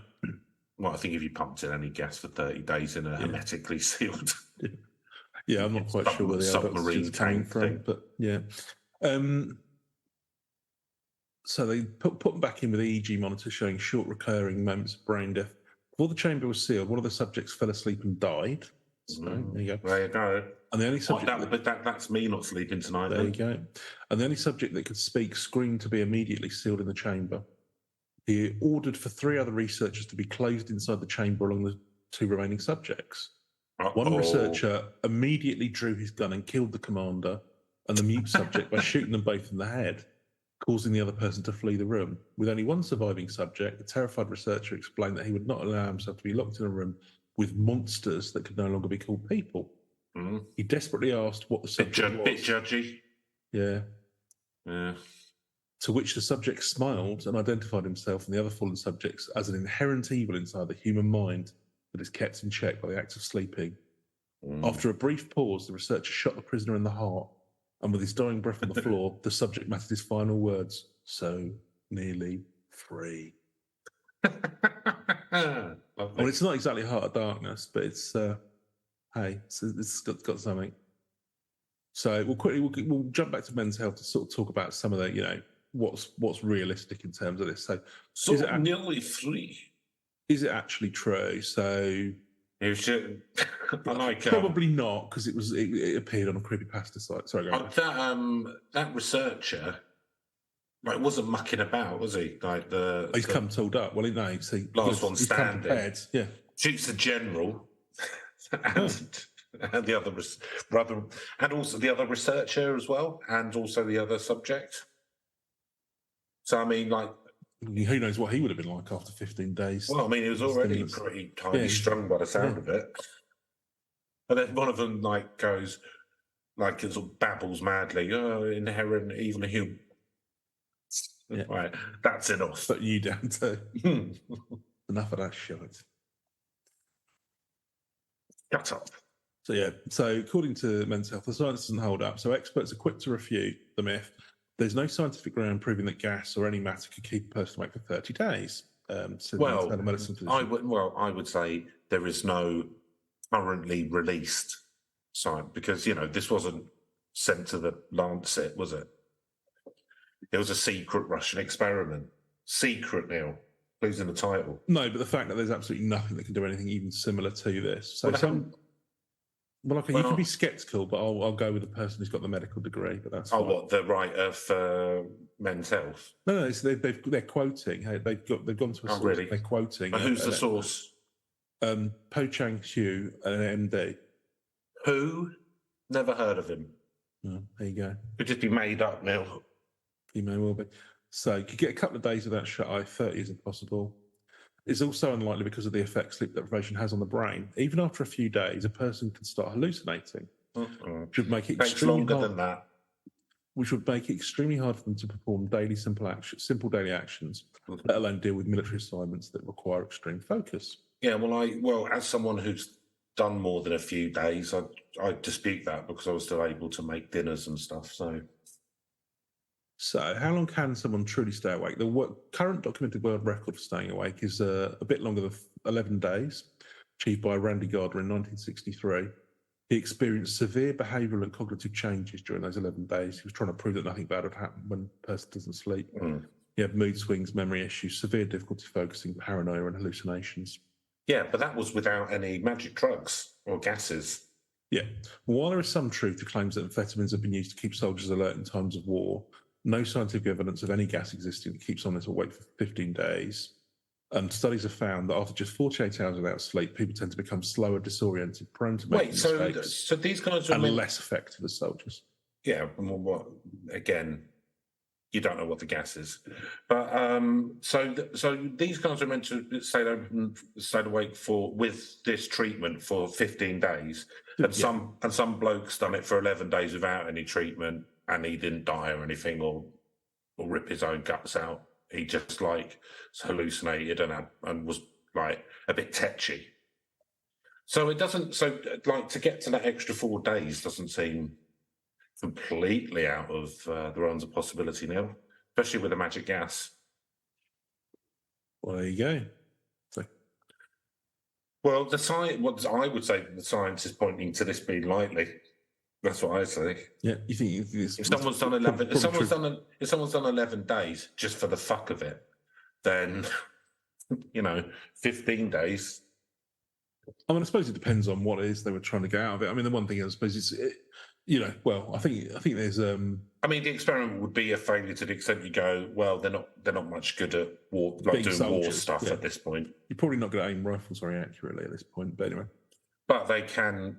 Well, I think if you pumped in any gas for 30 days in a hermetically sealed... Yeah, I'm not quite sure where the submarine tank from, but yeah. So they put them back in with EEG monitors showing short recurring moments of brain death. Before the chamber was sealed, one of the subjects fell asleep and died. So, there you go. There you go. And the only subject that's me not sleeping tonight. There you go. And the only subject that could speak screamed to be immediately sealed in the chamber. He ordered for 3 other researchers to be closed inside the chamber along the 2 remaining subjects. One researcher immediately drew his gun and killed the commander and the mute subject by shooting them both in the head, causing the other person to flee the room. With only one surviving subject, the terrified researcher explained that he would not allow himself to be locked in a room with monsters that could no longer be called people. Mm. He desperately asked what the subject was. Bit judgy. Yeah. Yeah. To which the subject smiled and identified himself and the other fallen subjects as an inherent evil inside the human mind that is kept in check by the act of sleeping. After a brief pause, the researcher shot the prisoner in the heart, and with his dying breath on the floor, the subject muttered his final words, "So nearly free." Well, it's not exactly Heart of Darkness, but it's, it's got something. So we'll jump back to men's health to sort of talk about some of the, you know, what's realistic in terms of this. So nearly free. Is it actually true? So it should, probably not, because it appeared on a creepypasta site. Sorry, go on. That researcher, like, wasn't mucking about, was he? Like he's come tooled up. Well, no, last one standing. Yeah, shoots the general, and the other brother, and also the other researcher as well, and also the other subject. So I mean, like, who knows what he would have been like after 15 days? Well, I mean, he was already pretty highly strung by the sound of it. And then one of them, like, goes, like, it sort of babbles madly, inherent evil human. Yeah. Right, that's enough. But you down too. Enough of that shit. Shut up. So, yeah. So, according to Men's Health, the science doesn't hold up. So, experts are quick to refute the myth There's no scientific ground proving that gas or any matter could keep a person awake for 30 days. Well, I would say there is no currently released science because, this wasn't sent to the Lancet, was it? It was a secret Russian experiment. Secret, Neil. Losing the title. No, but the fact that there's absolutely nothing that can do anything even similar to this. So you can be sceptical, but I'll go with the person who's got the medical degree. But that's what the writer for Men's Health? No, they're quoting. Hey, they've gone to a source. Really? They're quoting. And who's the source? Po Chang Hu, an MD. Who? Never heard of him. Oh, there you go. Could just be made up, Neil. He may well be. So you could get a couple of days without shut eye. 30 is impossible. It's also unlikely because of the effect sleep deprivation has on the brain. Even after a few days, a person can start hallucinating, which would make it extremely longer hard, than that. Which would make it extremely hard for them to perform simple daily actions, let alone deal with military assignments that require extreme focus. Yeah, well, as someone who's done more than a few days, I dispute that because I was still able to make dinners and stuff. So how long can someone truly stay awake? The current documented world record for staying awake is a bit longer than 11 days, achieved by Randy Gardner in 1963. He experienced severe behavioural and cognitive changes during those 11 days. He was trying to prove that nothing bad would happen when a person doesn't sleep. He had mood swings, memory issues, severe difficulty focusing, paranoia and hallucinations. Yeah, but that was without any magic drugs or gases. Yeah. While there is some truth to claims that amphetamines have been used to keep soldiers alert in times of war, no scientific evidence of any gas existing that keeps someone awake for 15 days. And studies have found that after just 48 hours without sleep, people tend to become slower, disoriented, prone to making mistakes. So these guys are less effective as soldiers. Yeah, again, you don't know what the gas is, but so these guys are meant to stay awake with this treatment for 15 days, and some bloke's done it for 11 days without any treatment. And he didn't die or anything, or rip his own guts out. He just hallucinated and was a bit tetchy. So it doesn't. So to get to that extra 4 days doesn't seem completely out of the realms of possibility now, especially with the magic gas. Well, there you go. Well, what I would say, the science is pointing to this being likely. That's what I say. Yeah, you think if someone's done 11, if someone's done 11 days just for the fuck of it, then 15 days. I mean, I suppose it depends on what it is they were trying to get out of it. I mean, the one thing I suppose is, I think there's. I mean, the experiment would be a failure to the extent you go, well, they're not much good at war, doing soldiers, war stuff at this point. You're probably not going to aim rifles very accurately at this point, but anyway. But they can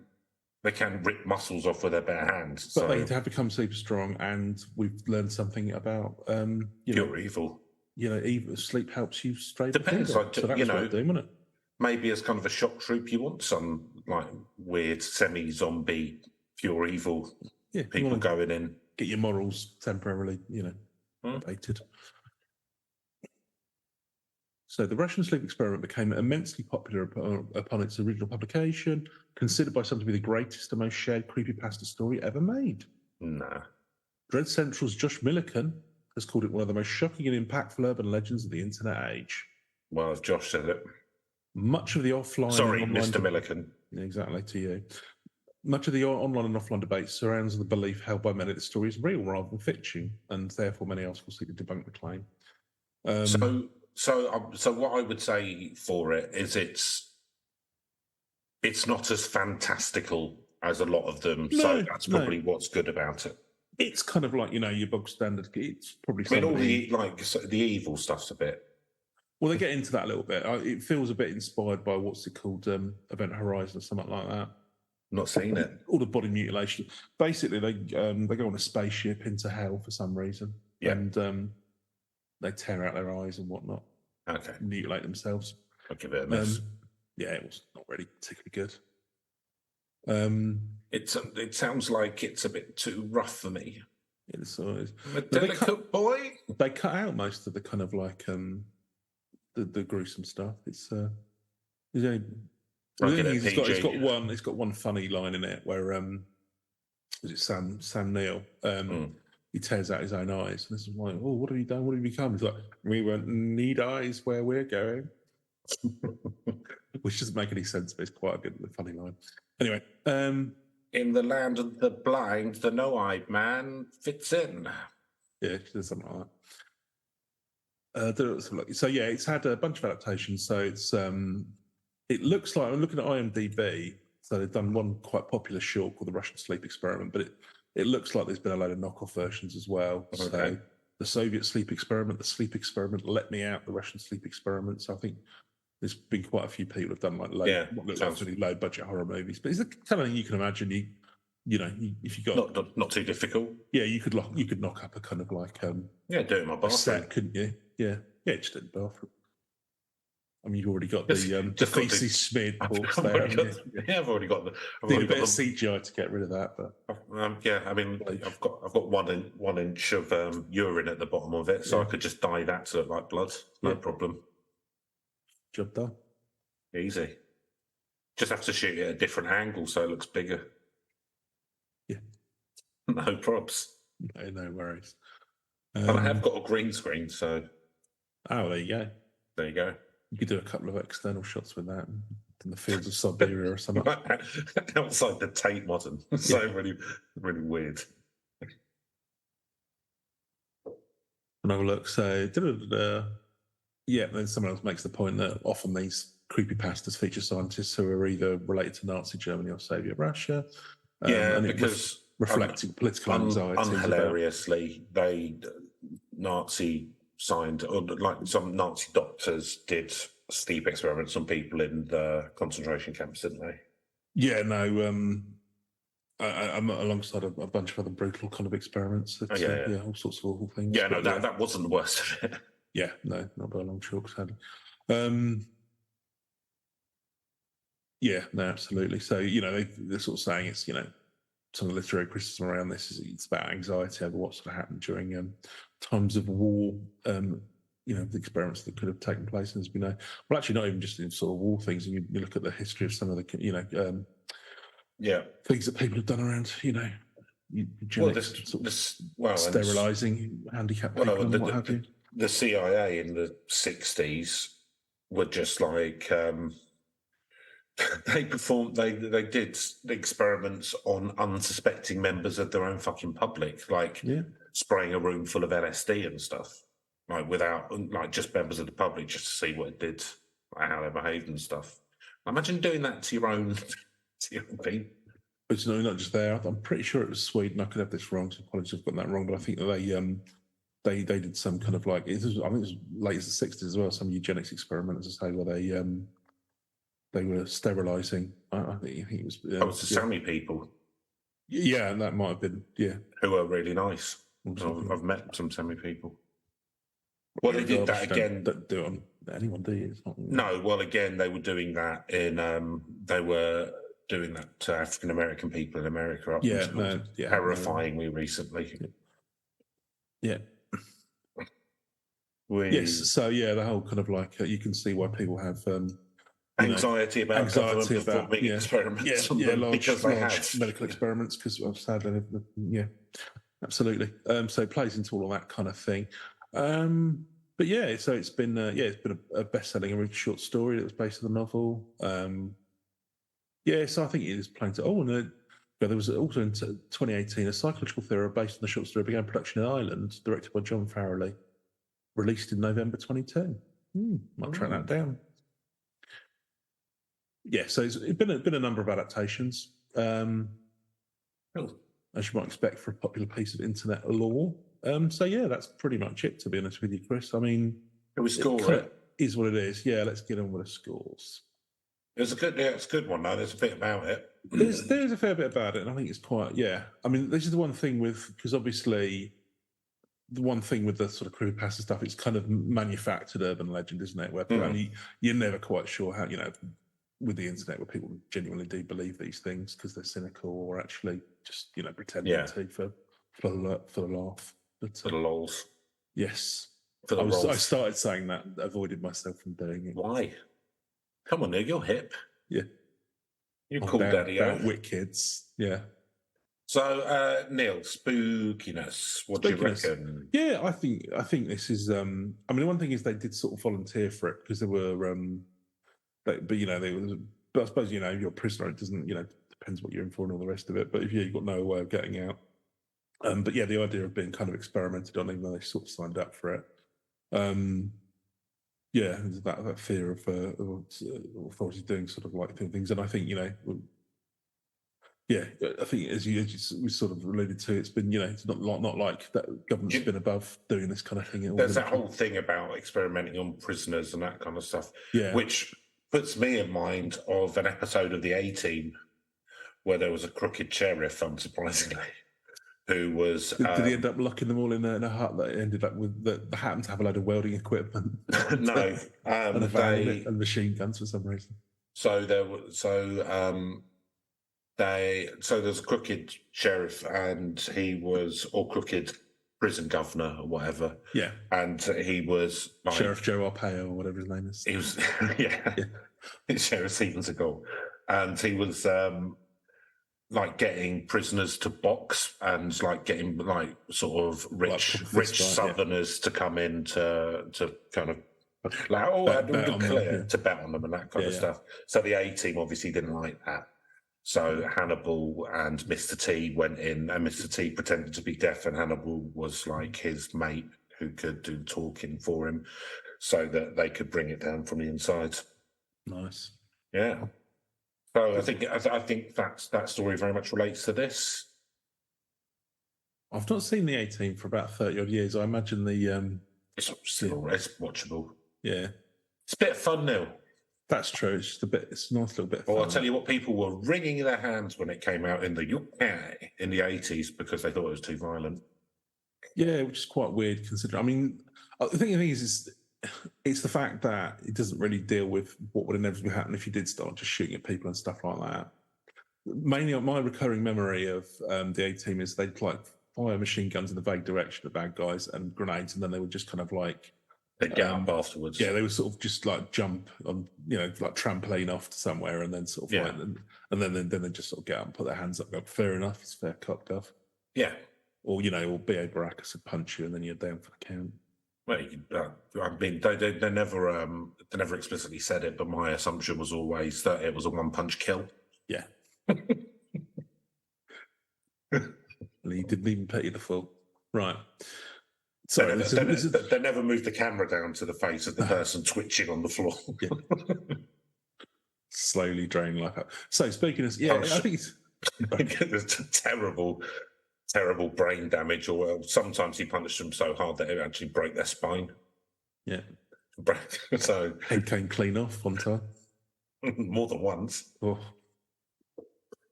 rip muscles off with their bare hands. But they have become super strong, and we've learned something about pure evil. Sleep helps you straight. Depends, so that's doing, it? Maybe as kind of a shock troop, you want some weird semi-zombie pure evil people going in. Get your morals temporarily, abated. So the Russian sleep experiment became immensely popular upon its original publication, considered by some to be the greatest and most shared creepypasta story ever made. Nah. Dread Central's Josh Milliken has called it one of the most shocking and impactful urban legends of the internet age. Well, if Josh said it. Much of the offline... Sorry, Mr. Milliken. Exactly, to you. Much of the online and offline debate surrounds the belief held by many that the story is real rather than fiction, and therefore many articles seek to debunk the claim. So what I would say for it is it's not as fantastical as a lot of them. So that's probably what's good about it. It's kind of like, your bog standard. It's probably. I mean, all the evil stuff's a bit. Well, they get into that a little bit. It feels a bit inspired by what's it called, Event Horizon or something like that. Not seen it. All the body mutilation. Basically, they go on a spaceship into hell for some reason, and they tear out their eyes and whatnot. Okay. Mutilate themselves. I'll give it a miss. It was not really particularly good. It sounds like it's a bit too rough for me. It's a delicate boy. They cut out most of the kind of the gruesome stuff. It's got one funny line in it where was it Sam Neill he tears out his own eyes. And this is like, oh, what have you done? What have you become? He's like, we won't need eyes where we're going. Which doesn't make any sense, but it's quite a good, funny line. Anyway. In the land of the blind, the no-eyed man fits in. Yeah, something like that. So yeah, it's had a bunch of adaptations. So it's it looks like, I'm looking at IMDb. So they've done one quite popular short called The Russian Sleep Experiment, but it looks like there's been a load of knockoff versions as well. Okay. So the Soviet Sleep Experiment, the Sleep Experiment, Let Me Out, the Russian Sleep Experiment. So I think there's been quite a few people who've done like low budget horror movies. But it's the kind of thing you can imagine. If you got not too difficult. Yeah, you could knock up a kind of like do it in my bathroom, set, couldn't you? Yeah, just in the bathroom. I mean, you've already got the feces smeared corpse there. I've already got the. Need a bit of CGI to get rid of that, but I mean, I've got 1 inch of urine at the bottom of it, so I could just dye that to look like blood. No problem. Job done. Easy. Just have to shoot it at a different angle so it looks bigger. Yeah. No props. No worries. But I have got a green screen, so. Oh, there you go. There you go. You could do a couple of external shots with that in the fields of Siberia or something. Outside the Tate Modern. So really, really weird. Another look. So, then someone else makes the point that often these creepypastas feature scientists who are either related to Nazi Germany or Soviet Russia. And because reflecting political anxiety. Unhilariously, Nazi signed, or like some Nazi doctors did sleep experiments on people in the concentration camps, didn't they? Yeah, no. I'm alongside a bunch of other brutal kind of experiments. That, all sorts of awful things. Yeah, but that wasn't the worst of it. Yeah, no, not by a long chalk, sadly. Yeah, no, absolutely. So, they're sort of saying it's, some of the literary criticism around this is it's about anxiety over what sort of happened during times of war, the experiments that could have taken place. And as we know, well, actually not even just in sort of war things, and you look at the history of some of the, things that people have done around, sterilising handicapped people and what have you. The CIA in the 60s were just like... they did experiments on unsuspecting members of their own fucking public, like spraying a room full of LSD and stuff, like without, like just members of the public, just to see what it did, like how they behaved and stuff. Imagine doing that to your own people. But not just there. I'm pretty sure it was Sweden. I could have this wrong, so apologies if I've got that wrong. But I think that they did some kind of like, I think it was late as the 60s as well, some eugenics experiment, as I say, where they were sterilising. I think it was. The Sami people. Yeah, and that might have been who are really nice. I've met some Sami people. Well, they did that again. Don't do it on anyone, do you? It's not, no. Well, again, they were doing that in. They were doing that to African American people in America. Terrifyingly recently. Yeah. Yes. So the whole kind of like you can see why people have. Anxiety about performing experiments large medical experiments, because sadly, absolutely. So it plays into all of that kind of thing. But so it's been a best-selling original short story that was based on the novel. So I think it is playing to. There was also in 2018 a psychological thriller based on the short story began production in Ireland, directed by John Farrelly, released in November 2010. Might track that down. Yeah, so it's been a number of adaptations, as you might expect for a popular piece of internet lore. That's pretty much it, to be honest with you, Chris. I mean, we score it. Is what it is. Yeah, let's get on with the scores. It's a good one, though. There's a bit about it. There's a fair bit about it, and I think it's quite, I mean, this is the one thing because obviously the one thing with the sort of creepypasta stuff, it's kind of manufactured urban legend, isn't it? Where you're never quite sure how, with the internet, where people genuinely do believe these things because they're cynical or actually just pretending to for the laugh. But, for the lols. Yes. For the I started saying that, avoided myself from doing it. Why? Come on, Nick, you're hip. Yeah. You're cool, Daddy. About wit kids. Yeah. So, Neil, spookiness. What do you reckon? Yeah, I think this is. I mean, the one thing is they did sort of volunteer for it because there were. But they was. But I suppose you're a prisoner. It doesn't. Depends what you're in for and all the rest of it. But if you've got no way of getting out. But yeah, the idea of being kind of experimented on, even though they sort of signed up for it. Yeah, that fear of authorities doing sort of like things, and I think yeah, I think as we sort of alluded to, it's been it's not like that government's been above doing this kind of thing. There's that whole thing about experimenting on prisoners and that kind of stuff, which puts me in mind of an episode of the A-Team where there was a crooked sheriff, unsurprisingly, who was. Did he end up locking them all in a hut that ended up with that happened to have a load of welding equipment? No, and a van and machine guns for some reason. So there's a crooked sheriff, and he was crooked prison governor or whatever. Yeah, and he was like, Sheriff Joe Arpaio or whatever his name is. He was Sheriff Stephen Seagal, and he was like getting prisoners to box and like getting like sort of rich Southerners to come in to kind of to bet on them and that kind of stuff. So the A-Team obviously didn't like that. So Hannibal and Mr. T went in, and Mr. T pretended to be deaf, and Hannibal was like his mate who could do talking for him, so that they could bring it down from the inside. Nice. Yeah. So I think that story very much relates to this. I've not seen the A-Team for about 30 odd years. I imagine it's watchable. Yeah. It's a bit of fun now. That's true. It's just it's a nice little bit of fun. Well, I'll tell you what, people were wringing their hands when it came out in the UK in the 80s because they thought it was too violent. Yeah, which is quite weird considering. I mean, the thing is it's the fact that it doesn't really deal with what would inevitably happen if you did start just shooting at people and stuff like that. Mainly, my recurring memory of the A-Team is they'd like fire machine guns in the vague direction of bad guys and grenades, and then they would just kind of like they'd get up afterwards. Yeah, they would sort of just like jump on, like trampoline off to somewhere, and then sort of and then they just sort of get up and put their hands up. Go, fair enough, it's fair cut, Gov. Yeah, or or B.A. Baracus would punch you, and then you're down for the count. Well, I mean, they never explicitly said it, but my assumption was always that it was a one-punch kill. Yeah. And he didn't even pay you the full. Right. Sorry, they never moved the camera down to the face of the person twitching on the floor. Yeah. Slowly draining like that. So speaking of, I think it's terrible brain damage, or sometimes he punished them so hard that it actually broke their spine. Yeah. So head came clean off one time. More than once. Oh.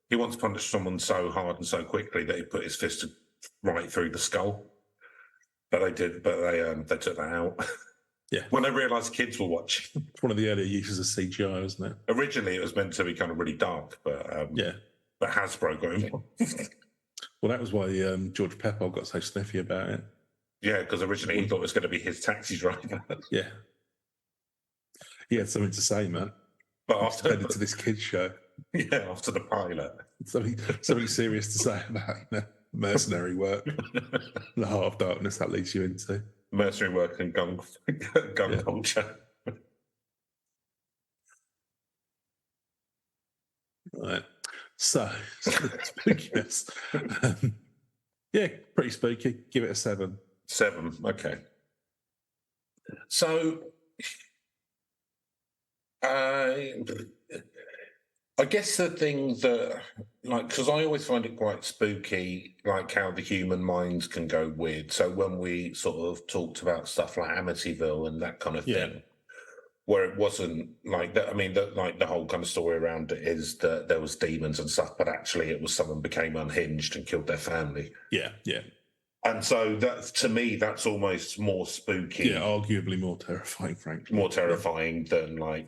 He once punished someone so hard and so quickly that he put his fist right through the skull. But they took that out. Yeah. When they realised kids were watching. It's one of the earlier uses of CGI, wasn't it? Originally, it was meant to be kind of really dark, but But Hasbro got involved. Well, that was why George Pepper got so sniffy about it. Yeah, because originally he thought it was going to be his taxi driver. Yeah. He had something to say, man. But after to this kids show. Yeah, after the pilot. Something serious to say about mercenary work. The heart of darkness that leads you into. Mercenary work and gun culture. Right. So, spookiness. Yeah, pretty spooky. Give it a 7. 7, okay. So, I guess the thing that, because I always find it quite spooky, like how the human mind can go weird. So when we sort of talked about stuff like Amityville and that kind of thing, where it wasn't like that. I mean, the whole kind of story around it is that there was demons and stuff, but actually it was someone became unhinged and killed their family. Yeah, yeah. And so that, to me, that's almost more spooky. Yeah, arguably more terrifying, frankly. More terrifying than a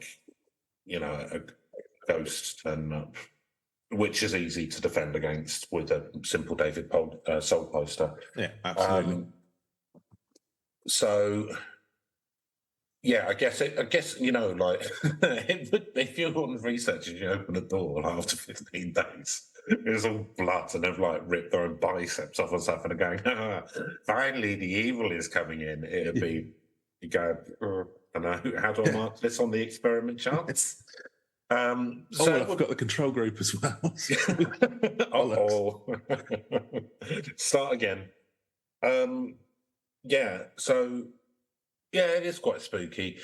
ghost turning up, which is easy to defend against with a simple David Soul poster. Yeah, absolutely. So, yeah, I guess if you're on research and you open a door after 15 days, It's all blood, and they've like ripped their own biceps off and stuff, and they're going, finally the evil is coming in. It'd be, you go, I don't know, how do I mark this on the experiment charts? Well, I've got the control group as well. Oh, start again. Yeah, so yeah, it is quite spooky.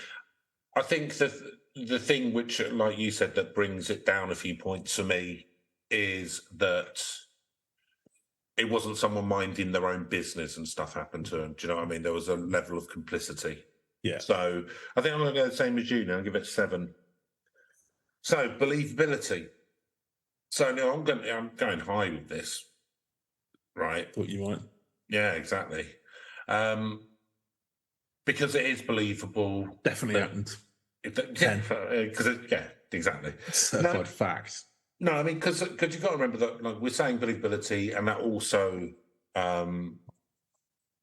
I think the thing which, like you said, that brings it down a few points for me is that it wasn't someone minding their own business and stuff happened to them. Do you know what I mean? There was a level of complicity. Yeah. So I think I'm going to go the same as you now. I'll give it 7. So believability. So now I'm going high with this, right? Thought you might. Yeah, exactly. Because it is believable. Definitely happened. Because yeah, exactly. Certified fact. No, I mean because you've got to remember that like we're saying believability, and that also,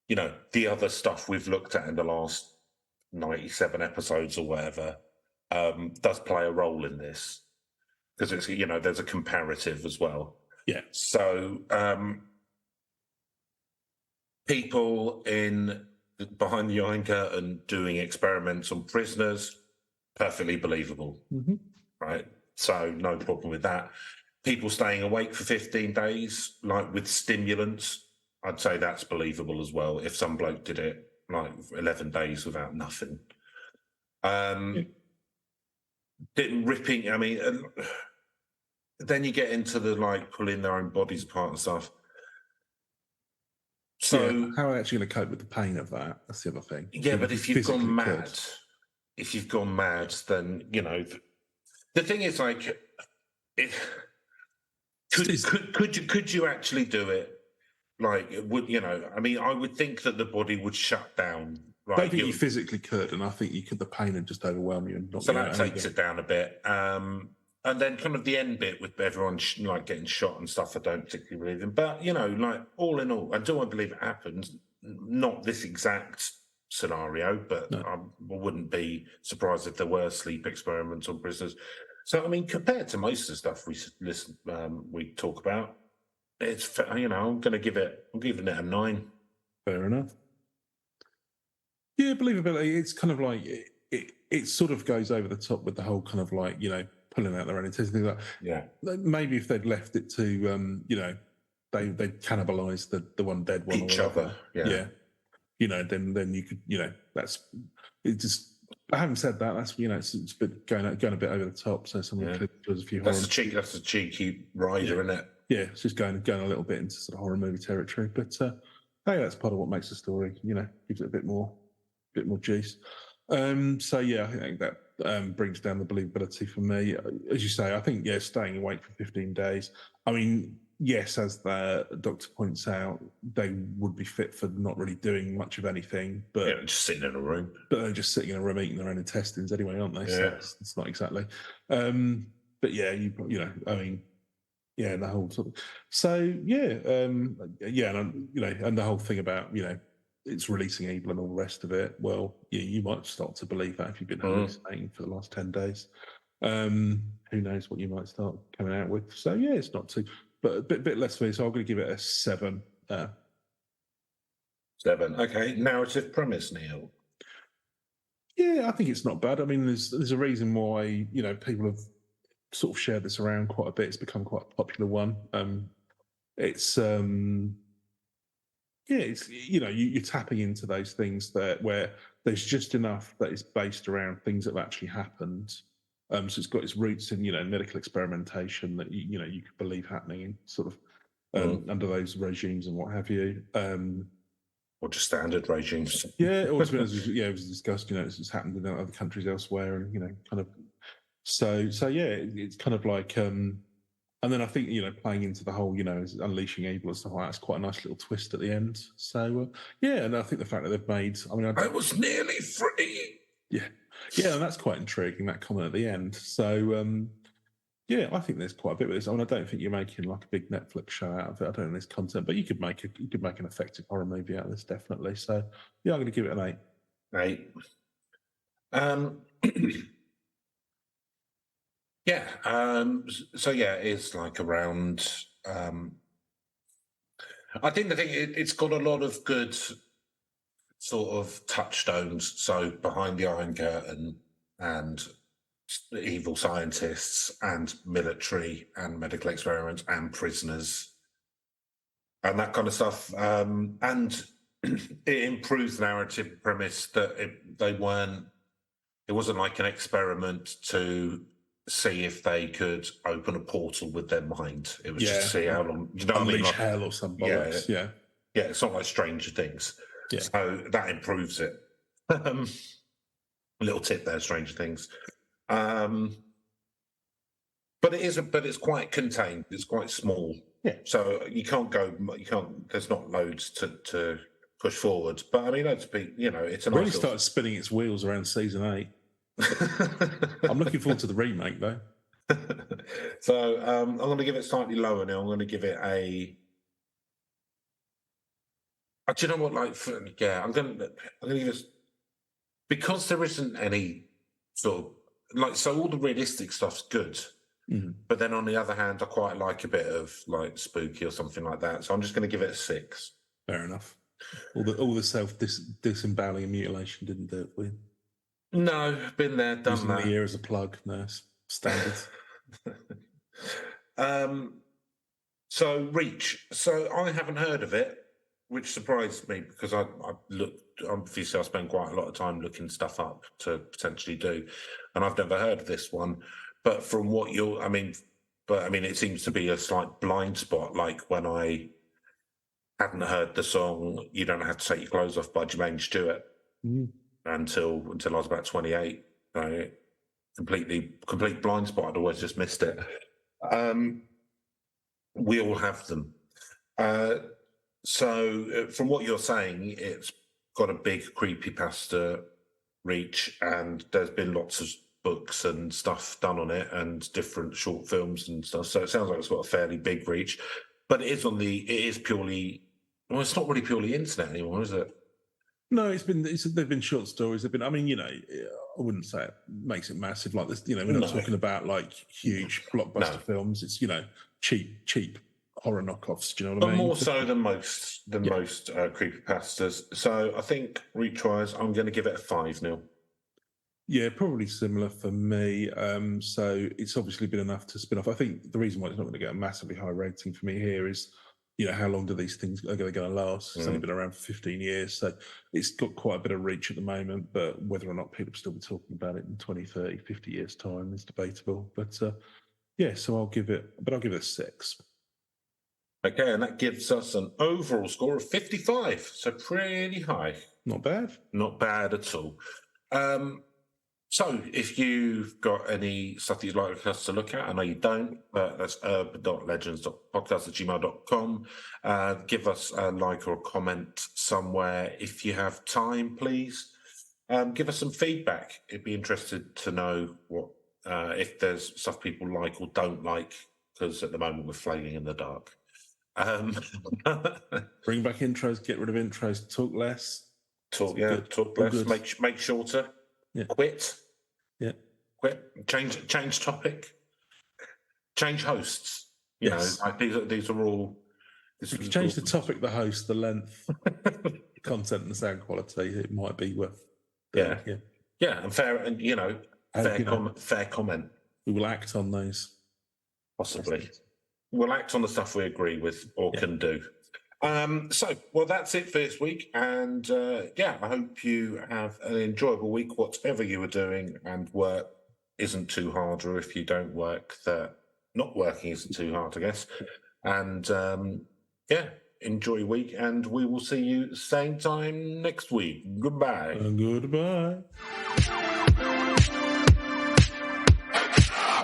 the other stuff we've looked at in the last 97 episodes or whatever, does play a role in this because it's there's a comparative as well. Yeah. So people behind the Iron Curtain doing experiments on prisoners, perfectly believable, right? So no problem with that. People staying awake for 15 days, like with stimulants, I'd say that's believable as well. If some bloke did it like 11 days without nothing. Didn't ripping, I mean, then you get into the like pulling their own bodies apart and stuff. So yeah, how are you actually going to cope with the pain of that? That's the other thing. Yeah, but if you've gone mad, then the thing is like, could you actually do it? Like, I mean, I would think that the body would shut down. Right? I don't think you physically could, and I think you could. The pain would just overwhelm you. So that takes it down a bit. And then kind of the end bit with everyone like getting shot and stuff, I don't particularly believe in. But, like all in all, I do believe it happened. Not this exact scenario, but no. I wouldn't be surprised if there were sleep experiments on prisoners. So, I mean, compared to most of the stuff we talk about, it's, I'm giving it a 9. Fair enough. Yeah, believability, it's kind of like, it sort of goes over the top with the whole kind of like, pulling out their own intestines, things like that. Yeah. Maybe if they'd left it to, they'd cannibalise the one dead one. Each other. Yeah. Then you could, that's, it just, I haven't said that. That's, it's a bit going a bit over the top. So someone could do a few That's a cheeky rider, isn't it? Yeah, it's just going a little bit into sort of horror movie territory. But hey, that's part of what makes the story, gives it a bit more juice. So yeah, I think that brings down the believability for me. As you say, I think staying awake for 15 days. I mean, yes, as the doctor points out, they would be fit for not really doing much of anything, but just sitting in a room. But they're just sitting in a room eating their own intestines anyway, aren't they? Yeah. So it's not exactly. But yeah, I mean. Yeah, the whole sort of. So yeah, and and the whole thing about it's releasing evil and all the rest of it. Well, you might start to believe that if you've been hallucinating for the last 10 days. Who knows what you might start coming out with? So yeah, it's not too, but a bit less for me. So I'm going to give it a 7. 7. Okay, narrative premise, Neil. Yeah, I think it's not bad. I mean, there's a reason why people have sort of shared this around quite a bit. It's become quite a popular one. It's it's you're tapping into those things where there's just enough that is based around things that have actually happened. So it's got its roots in medical experimentation that you could believe happening in sort of under those regimes and what have you. Or just standard regimes. Yeah, or to be honest, it was discussed. It's happened in other countries elsewhere, and kind of. So yeah, it's kind of like, and then I think playing into the whole unleashing evil and stuff like that's quite a nice little twist at the end. So yeah, and I think the fact that they've made, I was nearly free. Yeah, and that's quite intriguing, that comment at the end. So yeah, I think there's quite a bit with this. I don't think you're making like a big Netflix show out of it. I don't know this content, but you could make an effective horror movie out of this, definitely. So yeah, I'm going to give it an 8. 8. Yeah. So yeah, it's like around. I think it's got a lot of good sort of touchstones. So behind the Iron Curtain and evil scientists and military and medical experiments and prisoners and that kind of stuff. And it improves narrative premise that it wasn't like an experiment to see if they could open a portal with their mind. It was just to see how long, you know what I mean? Unleash Like, hell or some bollocks. Yeah. It's not like Stranger Things. Yeah. So that improves it. A little tip there, Stranger Things. But it's quite contained. It's quite small. Yeah. So there's not loads to push forward. But I mean, it's a nice really started spinning its wheels around season 8. I'm looking forward to the remake though. So I'm going to give it slightly lower now. I'm going to give it a. Do you know what? I'm going to give it, because there isn't any sort of so all the realistic stuff's good, but then on the other hand, I quite like a bit of like spooky or something like that. So I'm just going to give it a 6. Fair enough. All the self disemboweling and mutilation didn't do it for you. No, been there, done Using that. the ear as a plug, no, standard. So Reach. So I haven't heard of it, which surprised me because I spend quite a lot of time looking stuff up to potentially do, and I've never heard of this one. But from what it seems to be a slight blind spot. Like when I hadn't heard the song "You Don't Have to Take Your Clothes Off" by Jermaine Stewart until I was about 28. Complete blind spot. I'd always just missed it. We all have them. So from what you're saying, it's got a big creepypasta reach, and there's been lots of books and stuff done on it and different short films and stuff. So it sounds like it's got a fairly big reach, but it's not really purely internet anymore, is it? No, they've been short stories. I wouldn't say it makes it massive like this. We're not talking about like huge blockbuster films. It's, cheap horror knockoffs. Do you know what I mean? But more so than most creepypastas. So I think reach-wise, I'm going to give it a 5 now. Yeah, probably similar for me. So it's obviously been enough to spin off. I think the reason why it's not going to get a massively high rating for me here is, how long do these things are going to last? It's only been around for 15 years. So it's got quite a bit of reach at the moment, but whether or not people will still be talking about it in 20, 30, 50 years' time is debatable. But so I'll give it a 6. Okay, and that gives us an overall score of 55. So pretty high. Not bad. Not bad at all. So if you've got any stuff that you'd like us to look at, I know you don't, but that's urban.legends.podcast@gmail.com. Give us a like or a comment somewhere if you have time, please. Give us some feedback. It'd be interested to know what if there's stuff people like or don't like, because at the moment we're flailing in the dark. Bring back intros, get rid of intros, talk less. Talk less, make shorter. Yeah. Quit. Yeah. Quit. Change topic. Change hosts. Yes. These are all. Change the topic, the host, the length, the content, and the sound quality. It might be worth. Yeah. And fair comment. We will act on those. Possibly. We'll act on the stuff we agree with or can do. That's it for this week. And I hope you have an enjoyable week, whatever you are doing, and work isn't too hard, or if you don't work, that not working isn't too hard, I guess. And enjoy your week, and we will see you same time next week. Goodbye. Goodbye.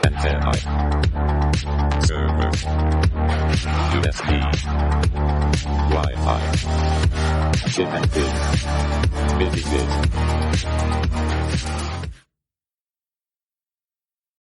Antennae. Server. USB. Wi-Fi. Chip and pin. Busy.